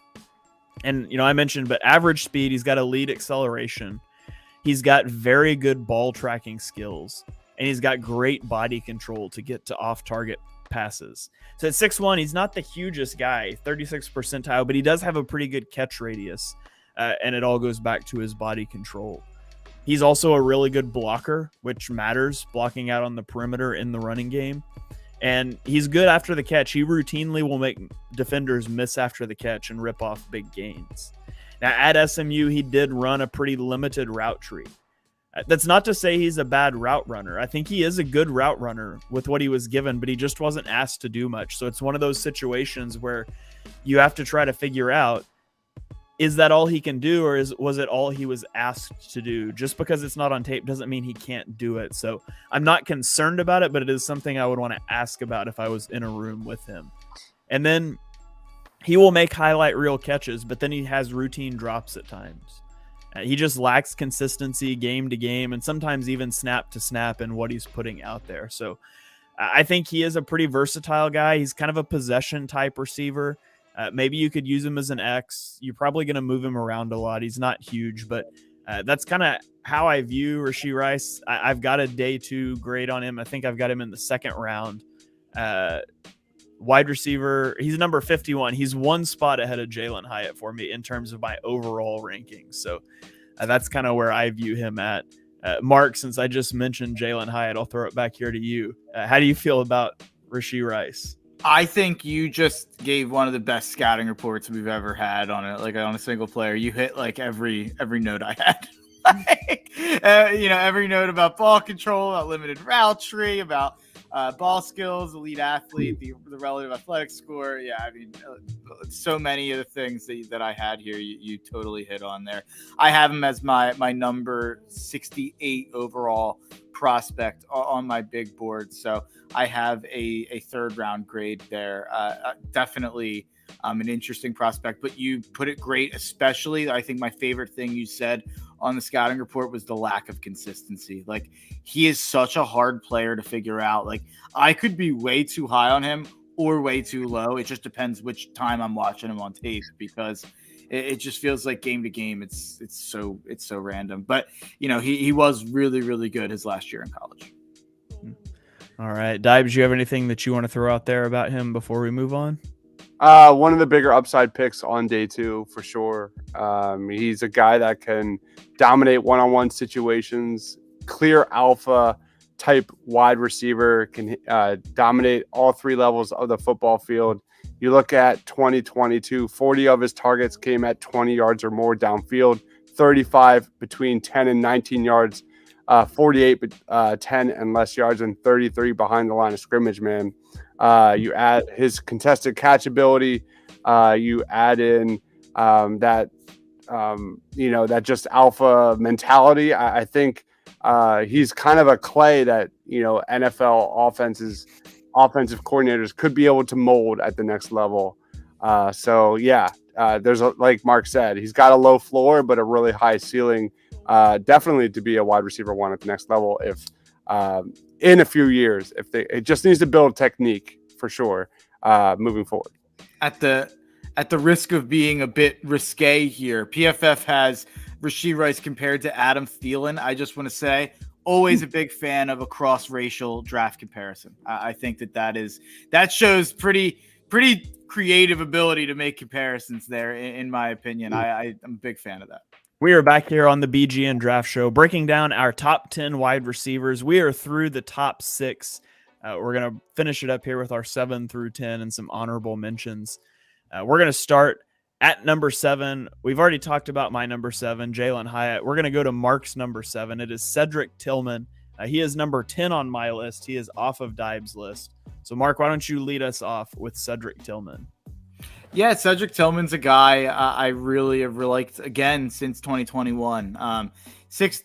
Speaker 1: And, I mentioned, but average speed, he's got elite acceleration. He's got very good ball tracking skills, and he's got great body control to get to off-target passes. So at 6'1", he's not the hugest guy, 36th percentile, but he does have a pretty good catch radius, and it all goes back to his body control. He's also a really good blocker, which matters, blocking out on the perimeter in the running game. And he's good after the catch. He routinely will make defenders miss after the catch and rip off big gains. Now, at SMU, he did run a pretty limited route tree. That's not to say he's a bad route runner. I think he is a good route runner with what he was given, but he just wasn't asked to do much. So it's one of those situations where you have to try to figure out, is that all he can do, or was it all he was asked to do? Just because it's not on tape doesn't mean he can't do it. So I'm not concerned about it, but it is something I would want to ask about if I was in a room with him. And then he will make highlight reel catches, but then he has routine drops at times. He just lacks consistency game to game, and sometimes even snap to snap in what he's putting out there. So I think he is a pretty versatile guy. He's kind of a possession type receiver. Maybe you could use him as an X. You're probably going to move him around a lot. He's not huge, but that's kind of how I view Rashee Rice. I've got a day 2 grade on him. I think I've got him in the 2nd round. Wide receiver, he's number 51. He's one spot ahead of Jalen Hyatt for me in terms of my overall rankings. So that's kind of where I view him at. Mark, since I just mentioned Jalen Hyatt, I'll throw it back here to you. How do you feel about Rashee Rice?
Speaker 2: I think you just gave one of the best scouting reports we've ever had on it, like on a single player. You hit like every note I had. Every note about ball control, about limited route tree, about ball skills, elite athlete, the relative athletic score. Yeah, I mean, so many of the things that I had here, you totally hit on there. I have him as my number 68 overall prospect on my big board. So I have a 3rd round grade there. Definitely an interesting prospect, but you put it great, especially I think my favorite thing you said on the scouting report was the lack of consistency. Like, he is such a hard player to figure out. Like, I could be way too high on him or way too low. It just depends which time I'm watching him on tape, because it just feels like game to game. It's so random, but he was really, really good his last year in college.
Speaker 1: All right. Deibs, you have anything that you want to throw out there about him before we move on?
Speaker 3: One of the bigger upside picks on day 2 for sure. He's a guy that can dominate one-on-one situations, clear alpha type wide receiver, can dominate all 3 levels of the football field. You look at 2022, 40 of his targets came at 20 yards or more downfield, 35 between 10 and 19 yards, 48 10 and less yards, and 33 behind the line of scrimmage, man. You add his contested catch ability. You add in that just alpha mentality. I think he's kind of a clay that NFL offensive coordinators could be able to mold at the next level. There's like Mark said, he's got a low floor but a really high ceiling. Definitely to be a wide receiver 1 at the next level if in a few years, it just needs to build technique for sure moving forward.
Speaker 2: At the risk of being a bit risque here, PFF has Rashee Rice compared to Adam Thielen. I just want to say, always a big fan of a cross-racial draft comparison. I think that shows pretty creative ability to make comparisons there, in my opinion. I'm a big fan of that.
Speaker 1: We are back here on the BGN Draft Show, breaking down our top 10 wide receivers. We are through the top 6. We're going to finish it up here with our 7 through 10 and some honorable mentions. We're going to start at number 7. We've already talked about my number 7, Jalen Hyatt. We're going to go to Mark's number 7. It is Cedric Tillman. He is number 10 on my list. He is off of Deibs' list. So, Mark, why don't you lead us off with Cedric Tillman?
Speaker 2: Yeah, Cedric Tillman's a guy I really have liked again since 2021. 6'3.5",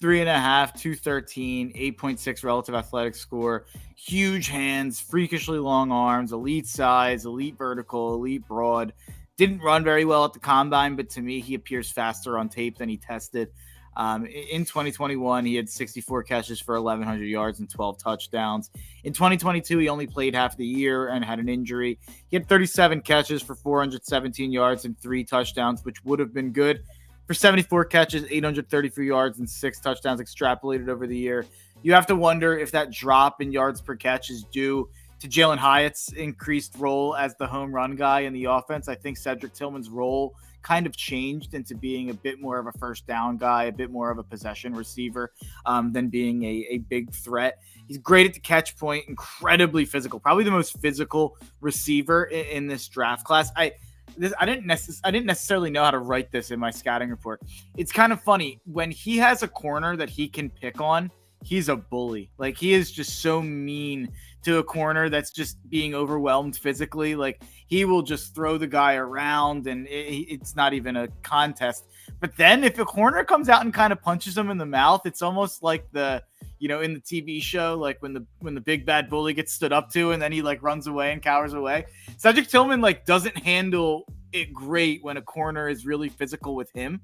Speaker 2: 213, 8.6 relative athletic score, huge hands, freakishly long arms, elite size, elite vertical, elite broad. Didn't run very well at the combine, but to me, he appears faster on tape than he tested. In 2021, he had 64 catches for 1,100 yards and 12 touchdowns. In 2022, he only played half the year and had an injury. He had 37 catches for 417 yards and 3 touchdowns, which would have been good. For 74 catches, 833 yards and 6 touchdowns extrapolated over the year. You have to wonder if that drop in yards per catch is due to Jalen Hyatt's increased role as the home run guy in the offense. I think Cedric Tillman's role kind of changed into being a bit more of a first down guy, a bit more of a possession receiver than being a big threat. He's great at the catch point, incredibly physical, probably the most physical receiver in this draft class. I didn't necessarily know how to write this in my scouting report. It's kind of funny when he has a corner that he can pick on. He's a bully. Like, he is just so mean to a corner that's just being overwhelmed physically. Like, he will just throw the guy around, and it's not even a contest. But then if a corner comes out and kind of punches him in the mouth, it's almost like in the TV show, like when the big bad bully gets stood up to and then he like runs away and cowers away. Cedric Tillman like doesn't handle it great when a corner is really physical with him.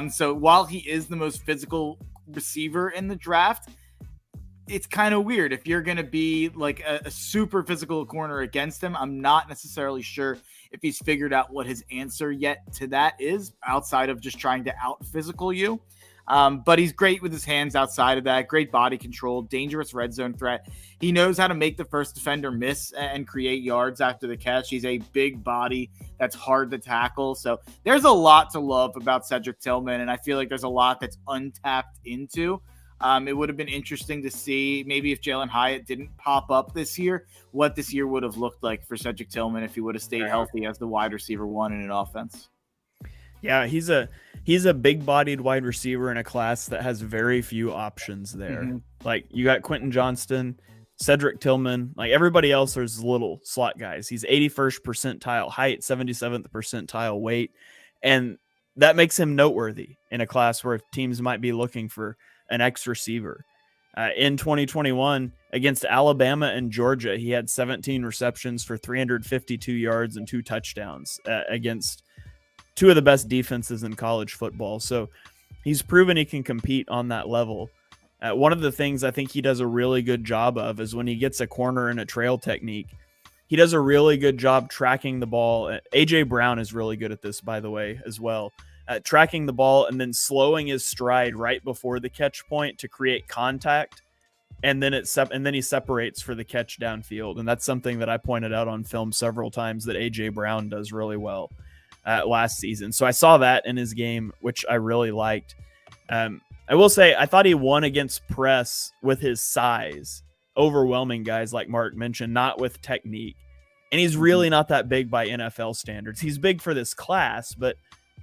Speaker 2: So while he is the most physical receiver in the draft, it's kind of weird if you're going to be like a super physical corner against him. I'm not necessarily sure if he's figured out what his answer yet to that is, outside of just trying to out physical you. But he's great with his hands outside of that. Great body control, dangerous red zone threat. He knows how to make the first defender miss and create yards after the catch. He's a big body that's hard to tackle. So there's a lot to love about Cedric Tillman, and I feel like there's a lot that's untapped into. It would have been interesting to see maybe if Jalen Hyatt didn't pop up this year, what this year would have looked like for Cedric Tillman if he would have stayed healthy as the wide receiver one in an offense.
Speaker 1: Yeah, he's a big-bodied wide receiver in a class that has very few options there. Mm-hmm. Like, you got Quentin Johnston, Cedric Tillman, like everybody else, there's little slot guys. He's 81st percentile height, 77th percentile weight, and that makes him noteworthy in a class where teams might be looking for an X receiver. In 2021, against Alabama and Georgia, he had 17 receptions for 352 yards and 2 touchdowns against two of the best defenses in college football. So he's proven he can compete on that level. One of the things I think he does a really good job of is when he gets a corner in a trail technique, he does a really good job tracking the ball. A.J. Brown is really good at this, by the way, as well. Tracking the ball and then slowing his stride right before the catch point to create contact. And then he separates for the catch downfield. And that's something that I pointed out on film several times that A.J. Brown does really well last season. So I saw that in his game, which I really liked. I will say, I thought he won against press with his size, overwhelming guys like Mark mentioned, not with technique. And he's really not that big by NFL standards. He's big for this class, but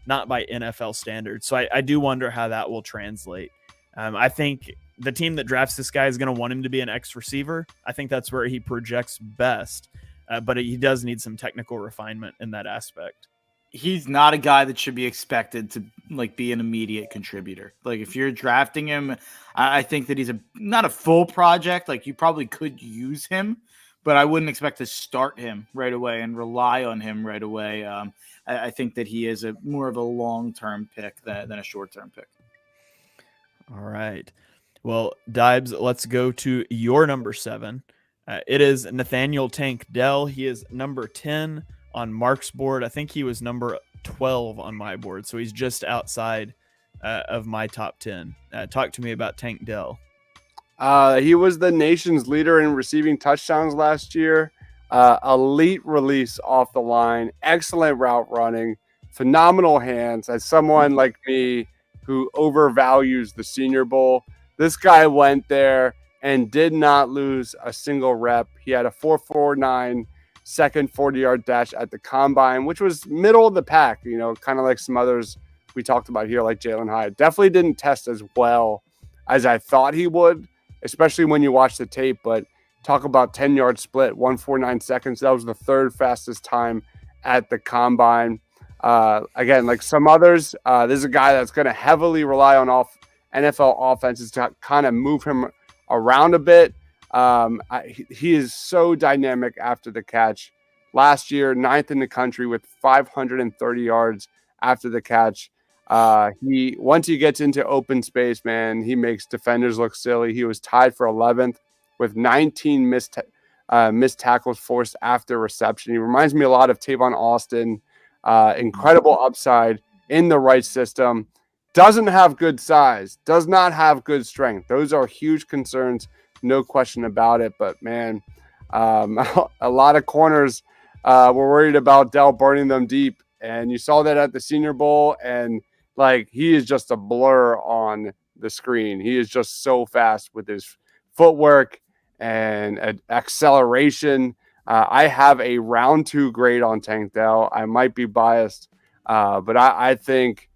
Speaker 1: not by NFL standards. So I do wonder how that will translate. I think the team that drafts this guy is going to want him to be an X receiver. I think that's where he projects best, but he does need some technical refinement in that aspect.
Speaker 2: He's not a guy that should be expected to like be an immediate contributor. Like, if you're drafting him, I think that he's not a full project. Like, you probably could use him, but I wouldn't expect to start him right away and rely on him right away. I think that he is more of a long-term pick than a short-term pick.
Speaker 1: All right. Well, Deibs, let's go to your number 7. It is Nathaniel Tank Dell. He is number 10 on Mark's board. I think he was number 12 on my board, so he's just outside of my top 10. Talk to me about Tank Dell.
Speaker 3: He was the nation's leader in receiving touchdowns last year. Elite release off the line, excellent route running, phenomenal hands. As someone like me who overvalues the Senior Bowl, this guy went there and did not lose a single rep. He had a 4.49 second 40-yard dash at the combine, which was middle of the pack, kind of like some others we talked about here, like Jalen Hyatt. Definitely didn't test as well as I thought he would, especially when you watch the tape. But talk about 10-yard split, 1.49 seconds. That was the third fastest time at the combine. Again, like some others, this is a guy that's going to heavily rely on NFL offenses to kind of move him around a bit. He is so dynamic after the catch. Last year, 9th in the country with 530 yards after the catch. Once he gets into open space, man, he makes defenders look silly. He was tied for 11th with 19 missed tackles forced after reception. He reminds me a lot of Tavon Austin. Incredible upside in the right system. Doesn't have good size. Does not have good strength. Those are huge concerns. No question about it. But, man, A lot of corners were worried about Dell burning them deep, and you saw that at the Senior Bowl. And like, he is just a blur on the screen. He is just so fast with his footwork and acceleration. I have a round 2 grade on Tank Dell. I might be biased, but I think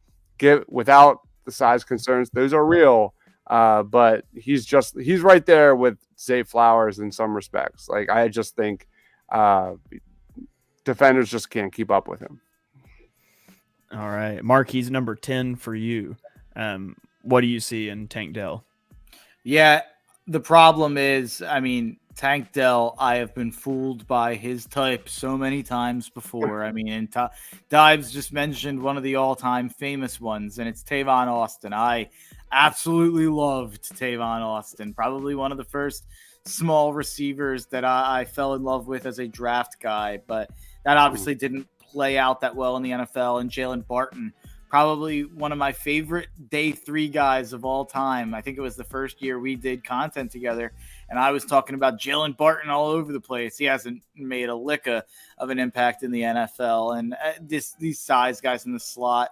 Speaker 3: without the size concerns, those are real. But he's right there with Zay Flowers in some respects. Like, I just think defenders just can't keep up with him.
Speaker 1: All right, Mark, he's number 10 for you. What do you see in Tank Dell?
Speaker 2: Yeah, the problem is, I mean, Tank Dell, I have been fooled by his type so many times before. I mean, and Deibs just mentioned one of the all-time famous ones, and it's Tavon Austin. I absolutely loved Tavon Austin. Probably one of the first small receivers that I fell in love with as a draft guy, but that obviously didn't play out that well in the NFL. And Jalen Barton, probably one of my favorite day 3 guys of all time. I think it was the first year we did content together, and I was talking about Jalen Barton all over the place. He hasn't made a lick of an impact in the NFL, and these size guys in the slot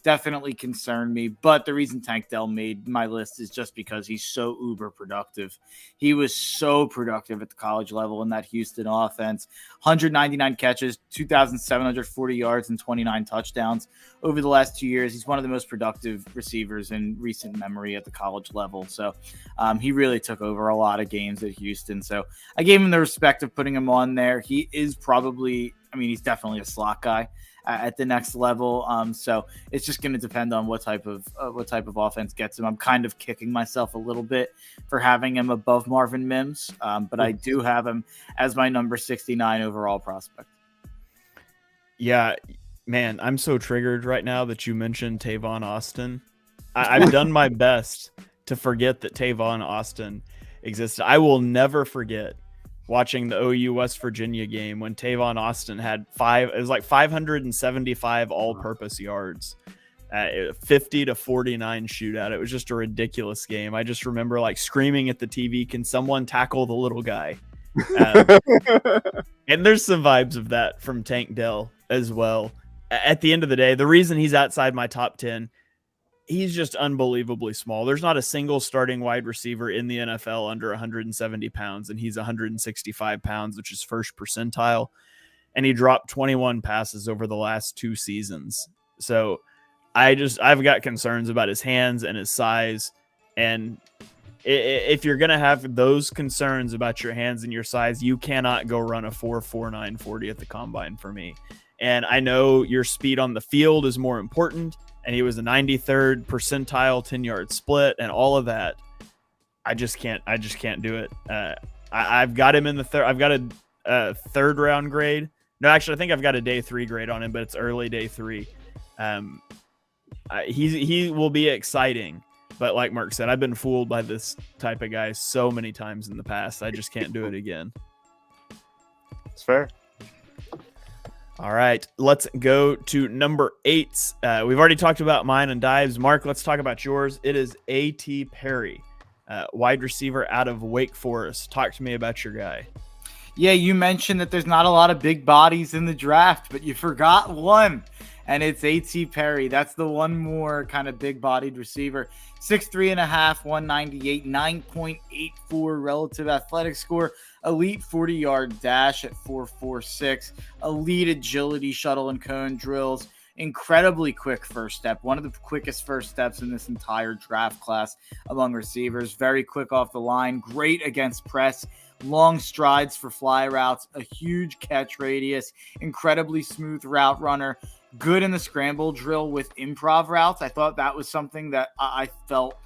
Speaker 2: definitely concerned me. But the reason Tank Dell made my list is just because he's so uber productive. He was so productive at the college level in that Houston offense. 199 catches, 2,740 yards, and 29 touchdowns over the last 2 years. He's one of the most productive receivers in recent memory at the college level. So he really took over a lot of games at Houston. So I gave him the respect of putting him on there. He is probably, I mean, he's definitely a slot guy at the next level. So it's just going to depend on what type of offense gets him. I'm kind of kicking myself a little bit for having him above Marvin Mims, but I do have him as my number 69 overall prospect.
Speaker 1: Yeah, man, I'm so triggered right now that you mentioned Tavon Austin. I've done my best to forget that Tavon Austin existed. I will never forget watching the OU West Virginia game when Tavon Austin had 575 all-purpose yards, 50-49 shootout. It was just a ridiculous game. I just remember like screaming at the TV, "Can someone tackle the little guy?" And there's some vibes of that from Tank Dell as well. At the end of the day, the reason he's outside my top 10, he's just unbelievably small. There's not a single starting wide receiver in the NFL under 170 pounds, and he's 165 pounds, which is first percentile. And he dropped 21 passes over the last 2 seasons. So I've got concerns about his hands and his size. And if you're going to have those concerns about your hands and your size, you cannot go run a 4.49 40 at the combine for me. And I know your speed on the field is more important, and he was a 93rd percentile 10-yard split and all of that. I just can't do it. I've got him in the third. I've got a third round grade. No, actually, I think I've got a day 3 grade on him, but it's early day 3. He will be exciting, but like Mark said, I've been fooled by this type of guy so many times in the past. I just can't do it again.
Speaker 3: It's fair.
Speaker 1: All right, let's go to number 8. We've already talked about mine and Deibs. Mark, let's talk about yours. It is A.T. Perry, wide receiver out of Wake Forest. Talk to me about your guy.
Speaker 2: Yeah, you mentioned that there's not a lot of big bodies in the draft, but you forgot one, and it's A.T. Perry. That's the one more kind of big-bodied receiver. 6'3.5", 198, 9.84 relative athletic score, elite 40-yard dash at 4.46, elite agility shuttle and cone drills, incredibly quick first step, one of the quickest first steps in this entire draft class among receivers, very quick off the line, great against press, long strides for fly routes, a huge catch radius, incredibly smooth route runner, good in the scramble drill with improv routes. I thought that was something that I felt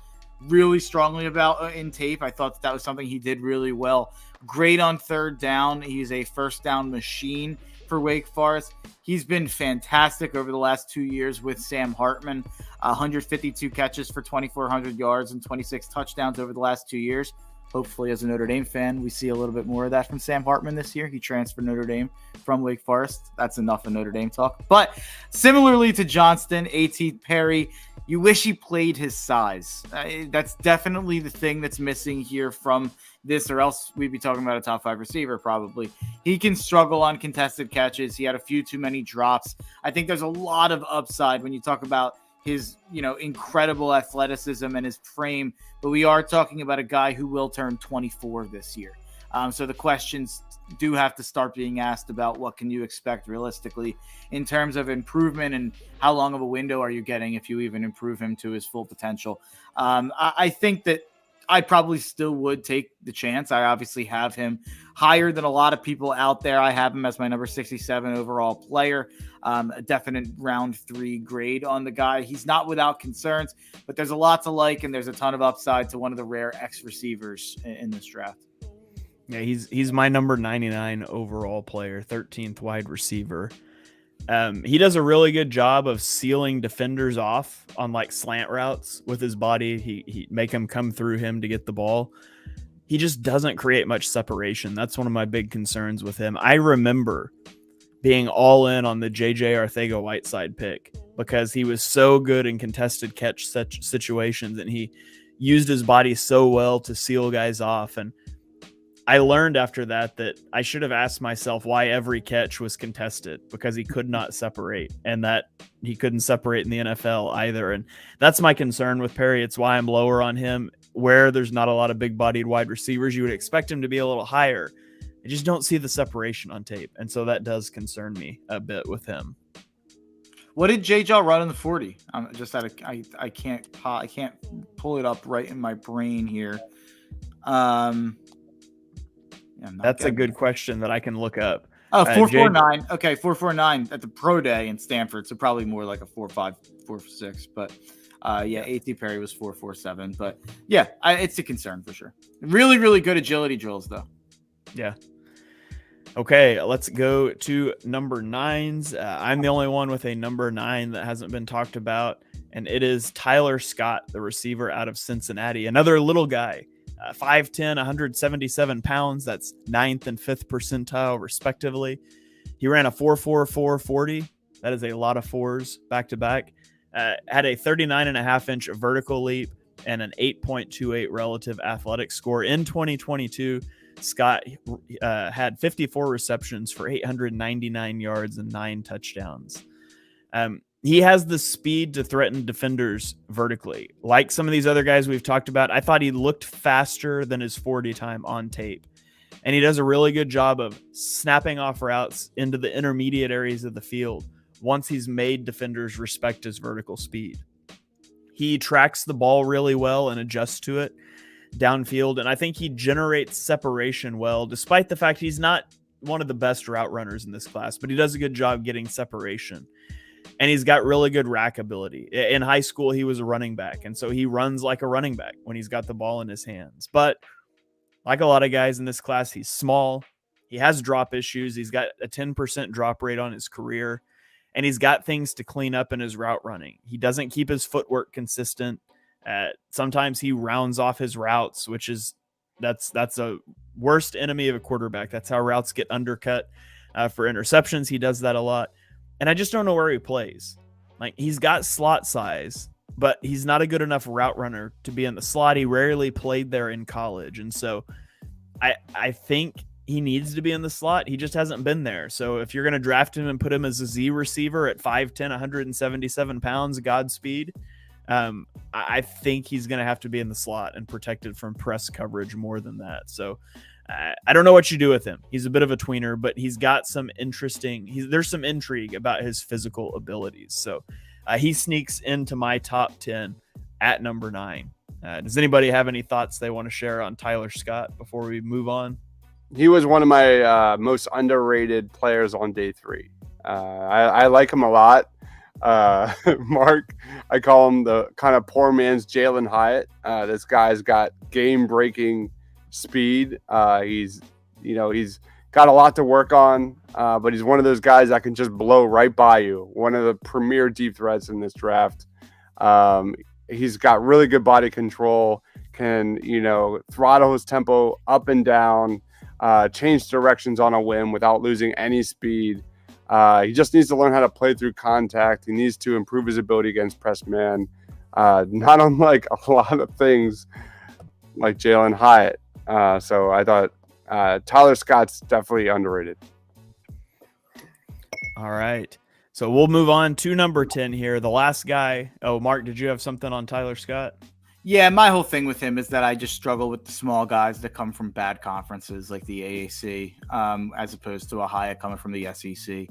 Speaker 2: really strongly about in tape. I thought that was something he did really well. Great on third down. He's a first down machine for Wake Forest. He's been fantastic over the last 2 years with Sam Hartman. 152 catches for 2,400 yards and 26 touchdowns over the last 2 years. Hopefully, as a Notre Dame fan, we see a little bit more of that from Sam Hartman this year. He transferred Notre Dame from Wake Forest. That's enough of Notre Dame talk. But similarly to Johnston, A.T. Perry, you wish he played his size. That's definitely the thing that's missing here from this, or else we'd be talking about a top 5 receiver probably. He can struggle on contested catches. He had a few too many drops. I think there's a lot of upside when you talk about his, incredible athleticism and his frame, but we are talking about a guy who will turn 24 this year. So the questions do have to start being asked about what can you expect realistically in terms of improvement, and how long of a window are you getting if you even improve him to his full potential. I think that I probably still would take the chance. I obviously have him higher than a lot of people out there. I have him as my number 67 overall player. A definite round 3 grade on the guy. He's not without concerns, but there's a lot to like, and there's a ton of upside to one of the rare X receivers in this draft.
Speaker 1: Yeah, he's my number 99 overall player, 13th wide receiver. He does a really good job of sealing defenders off on like slant routes with his body. He make them come through him to get the ball. He just doesn't create much separation. That's one of my big concerns with him. I remember being all in on the JJ Arcega-Whiteside pick because he was so good in contested catch such situations, and he used his body so well to seal guys off. And I learned after that I should have asked myself why every catch was contested, because he could not separate, and that he couldn't separate in the NFL either. And that's my concern with Perry. It's why I'm lower on him. Where there's not a lot of big-bodied wide receivers, you would expect him to be a little higher. I just don't see the separation on tape, and so that does concern me a bit with him.
Speaker 2: What did J-Jaw run in the 40? I can't pull it up right in my brain here.
Speaker 1: That's a good question that I can look up.
Speaker 2: Oh, 4.49. Okay, 4.49 at the pro day in Stanford, so probably more like a 4.5, 4.6. But A.T. Perry was 4.47. But yeah, it's a concern for sure. Really, really good agility drills, though.
Speaker 1: Yeah. Okay, let's go to number 9s. I'm the only one with a number 9 that hasn't been talked about, and it is Tyler Scott, the receiver out of Cincinnati. Another little guy, 5'10", 177 pounds. That's 9th and 5th percentile, respectively. He ran a 4.44 40. That is a lot of fours back to back. Had a 39.5-inch vertical leap and an 8.28 relative athletic score. In 2022, Scott had 54 receptions for 899 yards and 9 touchdowns. He has the speed to threaten defenders vertically. Like some of these other guys we've talked about, I thought he looked faster than his 40 time on tape. And he does a really good job of snapping off routes into the intermediate areas of the field once he's made defenders respect his vertical speed. He tracks the ball really well and adjusts to it downfield, and I think he generates separation well, despite the fact he's not one of the best route runners in this class, but he does a good job getting separation. And he's got really good rack ability. In high school, he was a running back, and so he runs like a running back when he's got the ball in his hands. But like a lot of guys in this class, he's small. He has drop issues. He's got a 10% drop rate on his career, and he's got things to clean up in his route running. He doesn't keep his footwork consistent. Sometimes he rounds off his routes, which is that's a worst enemy of a quarterback. That's how routes get undercut for interceptions. He does that a lot. And I just don't know where he plays. Like, he's got slot size, but he's not a good enough route runner to be in the slot. He rarely played there in college. And so I think he needs to be in the slot. He just hasn't been there. So if you're going to draft him and put him as a Z receiver at 5'10", 177 pounds, Godspeed. I think he's going to have to be in the slot and protected from press coverage more than that. So I don't know what you do with him. He's a bit of a tweener, but he's got some there's some intrigue about his physical abilities. So he sneaks into my top 10 at number 9. Does anybody have any thoughts they want to share on Tyler Scott before we move on?
Speaker 3: He was one of my most underrated players on day 3. I like him a lot. Mark, I call him the kind of poor man's Jalen Hyatt. This guy's got game-breaking speed. He's got a lot to work on, but he's one of those guys that can just blow right by you. One of the premier deep threats in this draft. He's got really good body control, can, throttle his tempo up and down, change directions on a whim without losing any speed. He just needs to learn how to play through contact. He needs to improve his ability against press man. not unlike a lot of things like Jalen Hyatt. So I thought Tyler Scott's definitely underrated.
Speaker 1: All right. So we'll move on to number 10 here. The last guy. Oh, Mark, did you have something on Tyler Scott?
Speaker 2: Yeah, my whole thing with him is that I just struggle with the small guys that come from bad conferences like the AAC, as opposed to a Hyatt coming from the SEC.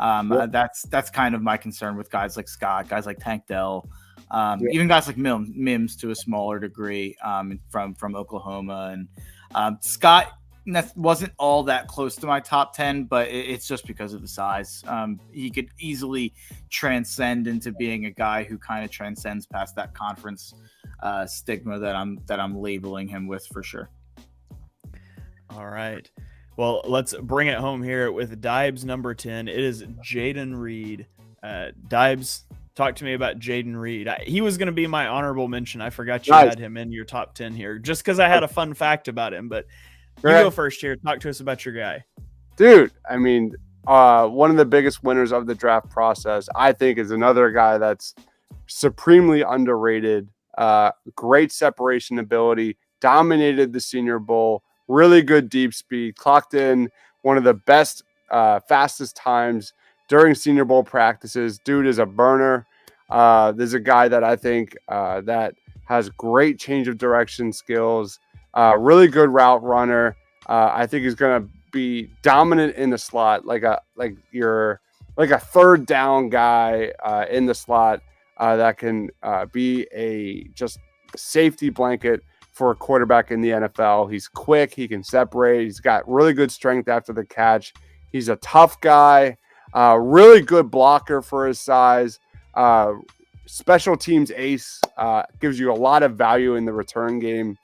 Speaker 3: Yep.
Speaker 2: That's kind of my concern with guys like Scott, guys like Tank Dell, even guys like Mims to a smaller degree, from Oklahoma. And Scott wasn't all that close to my top 10, but it's just because of the size. He could easily transcend into being a guy who kind of transcends past that conference stigma that I'm labeling him with, for sure.
Speaker 1: All right. Well, let's bring it home here with Deibs number 10. It is Jaden Reed. Deibs, talk to me about Jaden Reed. He was going to be my honorable mention. I forgot you had him in your top 10 here just because I had a fun fact about him. But you go first here. Talk to us about your guy.
Speaker 3: Dude, I mean, one of the biggest winners of the draft process, I think, is another guy that's supremely underrated. Great separation ability, dominated the Senior Bowl, really good deep speed, clocked in one of the best, fastest times during Senior Bowl practices. Dude is a burner. There's a guy that I think that has great change of direction skills, really good route runner. I think he's going to be dominant in the slot, like a third down guy in the slot that can be a just safety blanket for a quarterback in the NFL. He's quick. He can separate. He's got really good strength after the catch. He's a tough guy, really good blocker for his size. Special teams ace, gives you a lot of value in the return game.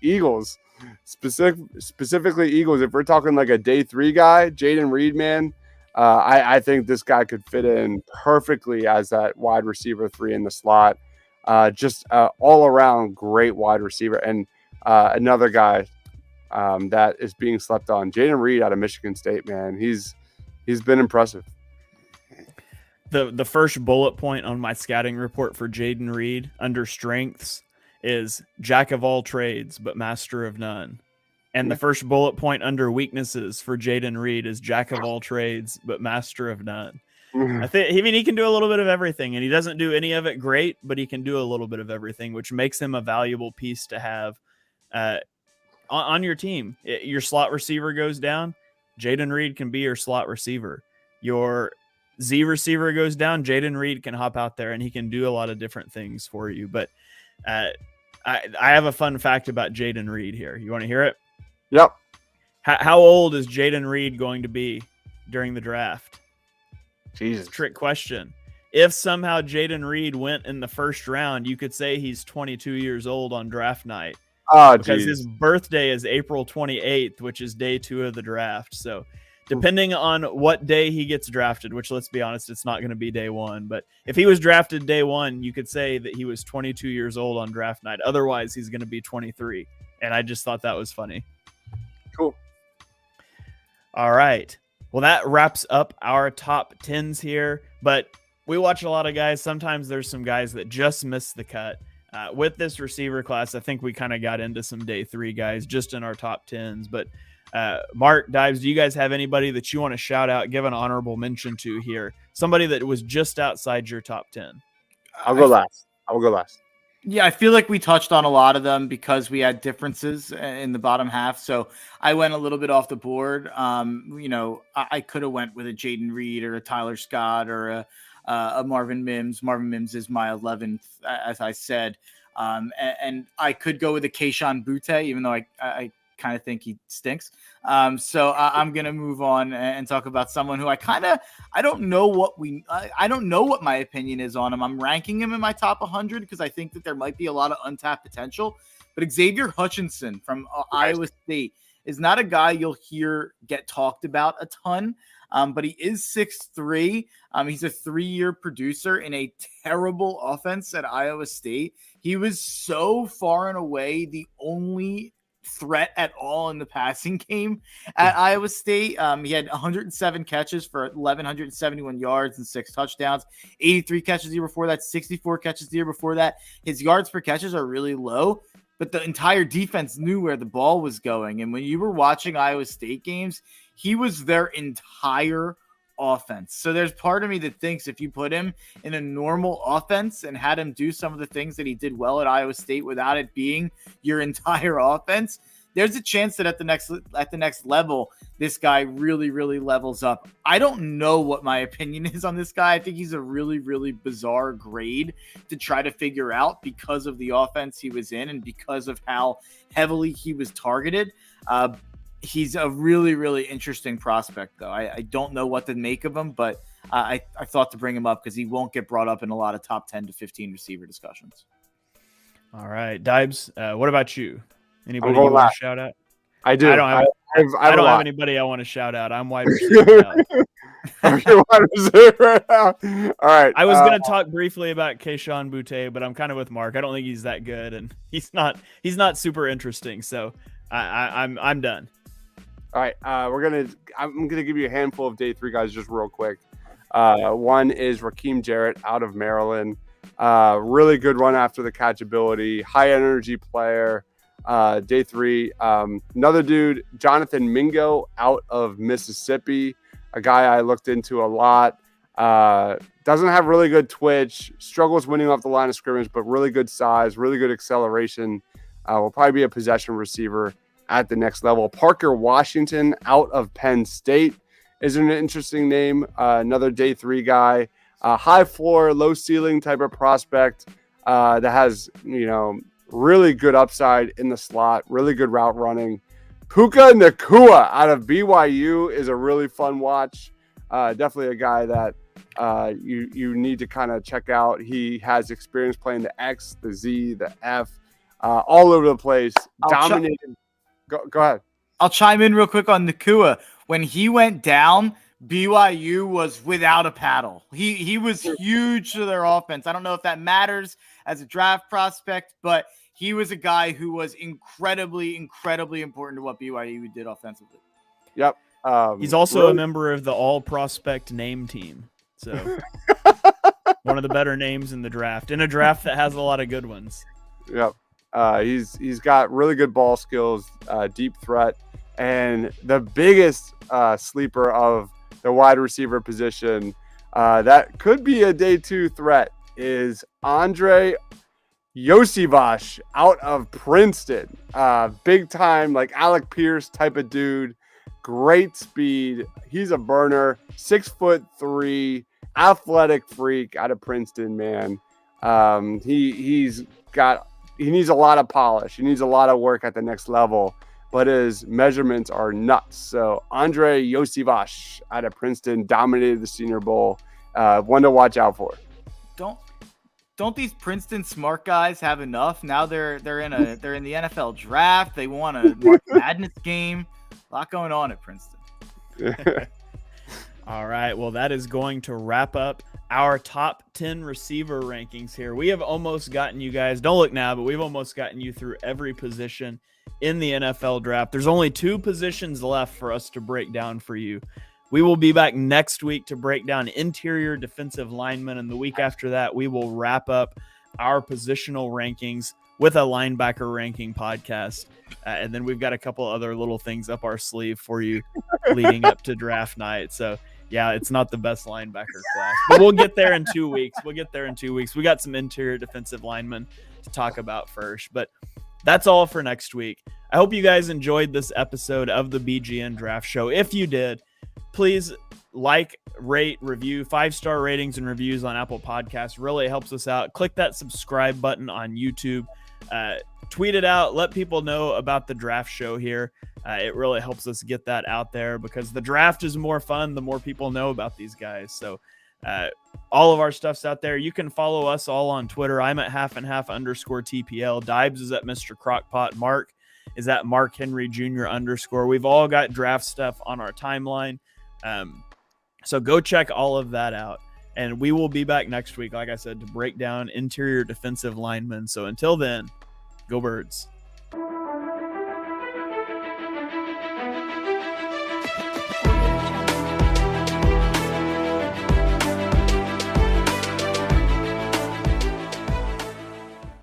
Speaker 3: Eagles, specifically Eagles, if we're talking like a day 3 guy, Jaden Reed, man, I think this guy could fit in perfectly as that wide receiver 3 in the slot. Just all around great wide receiver. And another guy that is being slept on, Jaden Reed out of Michigan State, man. He's been impressive.
Speaker 1: The first bullet point on my scouting report for Jaden Reed under strengths is jack of all trades, but master of none. And the first bullet point under weaknesses for Jaden Reed is jack of all trades, but master of none. I think, he can do a little bit of everything, and he doesn't do any of it great, but he can do a little bit of everything, which makes him a valuable piece to have on your team. Your slot receiver goes down, Jaden Reed can be your slot receiver. Your Z receiver goes down, Jaden Reed can hop out there, and he can do a lot of different things for you. But I have a fun fact about Jaden Reed here. You want to hear it?
Speaker 3: Yep.
Speaker 1: How old is Jaden Reed going to be during the draft?
Speaker 3: Jesus.
Speaker 1: Trick question. If somehow Jaden Reed went in the first round, you could say he's 22 years old on draft night.
Speaker 3: Oh,
Speaker 1: because his birthday is April 28th, which is day 2 of the draft. So depending on what day he gets drafted, which, let's be honest, it's not going to be day 1. But if he was drafted day 1, you could say that he was 22 years old on draft night. Otherwise, he's going to be 23. And I just thought that was funny.
Speaker 3: Cool.
Speaker 1: All right. Well, that wraps up our top 10s here. But we watch a lot of guys. Sometimes there's some guys that just miss the cut. With this receiver class, I think we kind of got into some day 3 guys just in our top 10s. But Mark, Deibs, do you guys have anybody that you want to shout out, give an honorable mention to here? Somebody that was just outside your top 10.
Speaker 3: I'll go last.
Speaker 2: Yeah, I feel like we touched on a lot of them because we had differences in the bottom half. So I went a little bit off the board. I could have went with a Jaden Reed or a Tyler Scott or a Marvin Mims. Marvin Mims is my 11th, as I said. And I could go with a Keyshawn Butte, even though I kind of think he stinks. So I'm going to move on and talk about someone who I don't know what my opinion is on him. I'm ranking him in my top 100 because I think that there might be a lot of untapped potential. But Xavier Hutchinson from Iowa State is not a guy you'll hear get talked about a ton. But he is 6'3". He's a 3-year producer in a terrible offense at Iowa State. He was so far and away the only threat at all in the passing game at Iowa State. He had 107 catches for 1,171 yards and 6 touchdowns, 83 catches the year before that, 64 catches the year before that. His yards per catches are really low, but the entire defense knew where the ball was going. And when you were watching Iowa State games, he was their entire offense. So there's part of me that thinks if you put him in a normal offense and had him do some of the things that he did well at Iowa State without it being your entire offense, there's a chance that at the next level, this guy really, really levels up. I don't know what my opinion is on this guy. I think he's a really, really bizarre grade to try to figure out because of the offense he was in and because of how heavily he was targeted. He's a really, really interesting prospect, though. I don't know what to make of him, but I thought to bring him up because he won't get brought up in a lot of top 10 to 15 receiver discussions.
Speaker 1: All right, Deibs, what about you? Anybody
Speaker 3: I'm going
Speaker 1: you want
Speaker 3: last.
Speaker 1: to shout out?
Speaker 3: I do.
Speaker 1: I don't have, I don't have anybody I want to shout out. I'm wide receiver now.
Speaker 3: You're wide receiver right now. All right.
Speaker 1: I was going to talk briefly about Keyshawn Boutte, but I'm kind of with Mark. I don't think he's that good, and he's not super interesting. So I'm done.
Speaker 3: All right. I'm gonna give you a handful of day 3 guys just real quick. One is Raheem Jarrett out of Maryland. Really good run after the catch ability, high energy player. Day 3, another dude, Jonathan Mingo out of Mississippi, a guy I looked into a lot. Doesn't have really good twitch, struggles winning off the line of scrimmage, but really good size, really good acceleration. Will probably be a possession receiver at the next level. Parker Washington out of Penn State is an interesting name. Another day 3 guy, high floor, low ceiling type of prospect that has, really good upside in the slot, really good route running. Puka Nacua out of BYU is a really fun watch. Definitely a guy that you need to kind of check out. He has experience playing the X, the Z, the F, all over the place. Dominated. Go ahead.
Speaker 2: I'll chime in real quick on Nacua. When he went down, BYU was without a paddle. He was huge to their offense. I don't know if that matters as a draft prospect, but he was a guy who was incredibly, incredibly important to what BYU did offensively.
Speaker 3: Yep.
Speaker 1: He's also a member of the all prospect name team. So one of the better names in the draft, in a draft that has a lot of good ones.
Speaker 3: Yep. He's got really good ball skills, deep threat, and the biggest sleeper of the wide receiver position that could be a day 2 threat is Andre Yosivash out of Princeton. Big time, like Alec Pierce type of dude. Great speed. He's a burner. 6'3", athletic freak out of Princeton, man. He needs a lot of polish. He needs a lot of work at the next level, but his measurements are nuts. So Andre Yosivash out of Princeton dominated the Senior Bowl. One to watch out for.
Speaker 2: Don't these Princeton smart guys have enough? Now they're in the NFL draft. They won a March Madness game. A lot going on at Princeton.
Speaker 1: All right. Well, that is going to wrap up our top 10 receiver rankings here. We have almost gotten you guys, don't look now, but we've almost gotten you through every position in the NFL draft. There's only 2 positions left for us to break down for you. We will be back next week to break down interior defensive linemen, and the week after that, we will wrap up our positional rankings with a linebacker ranking podcast. And then we've got a couple other little things up our sleeve for you leading up to draft night. So, yeah, it's not the best linebacker class, but we'll get there in 2 weeks. We got some interior defensive linemen to talk about first, but that's all for next week. I hope you guys enjoyed this episode of the BGN Draft Show. If you did, please like, rate, review, 5-star ratings and reviews on Apple Podcasts. Really helps us out. Click that subscribe button on YouTube. Tweet it out. Let people know about the draft show here. It really helps us get that out there because the draft is more fun the more people know about these guys. So all of our stuff's out there. You can follow us all on Twitter. I'm at _TPL. Deibs is at Mr. Crockpot. Mark is at Mark Henry Jr. _. We've all got draft stuff on our timeline. So go check all of that out. And we will be back next week, like I said, to break down interior defensive linemen. So until then, go Birds.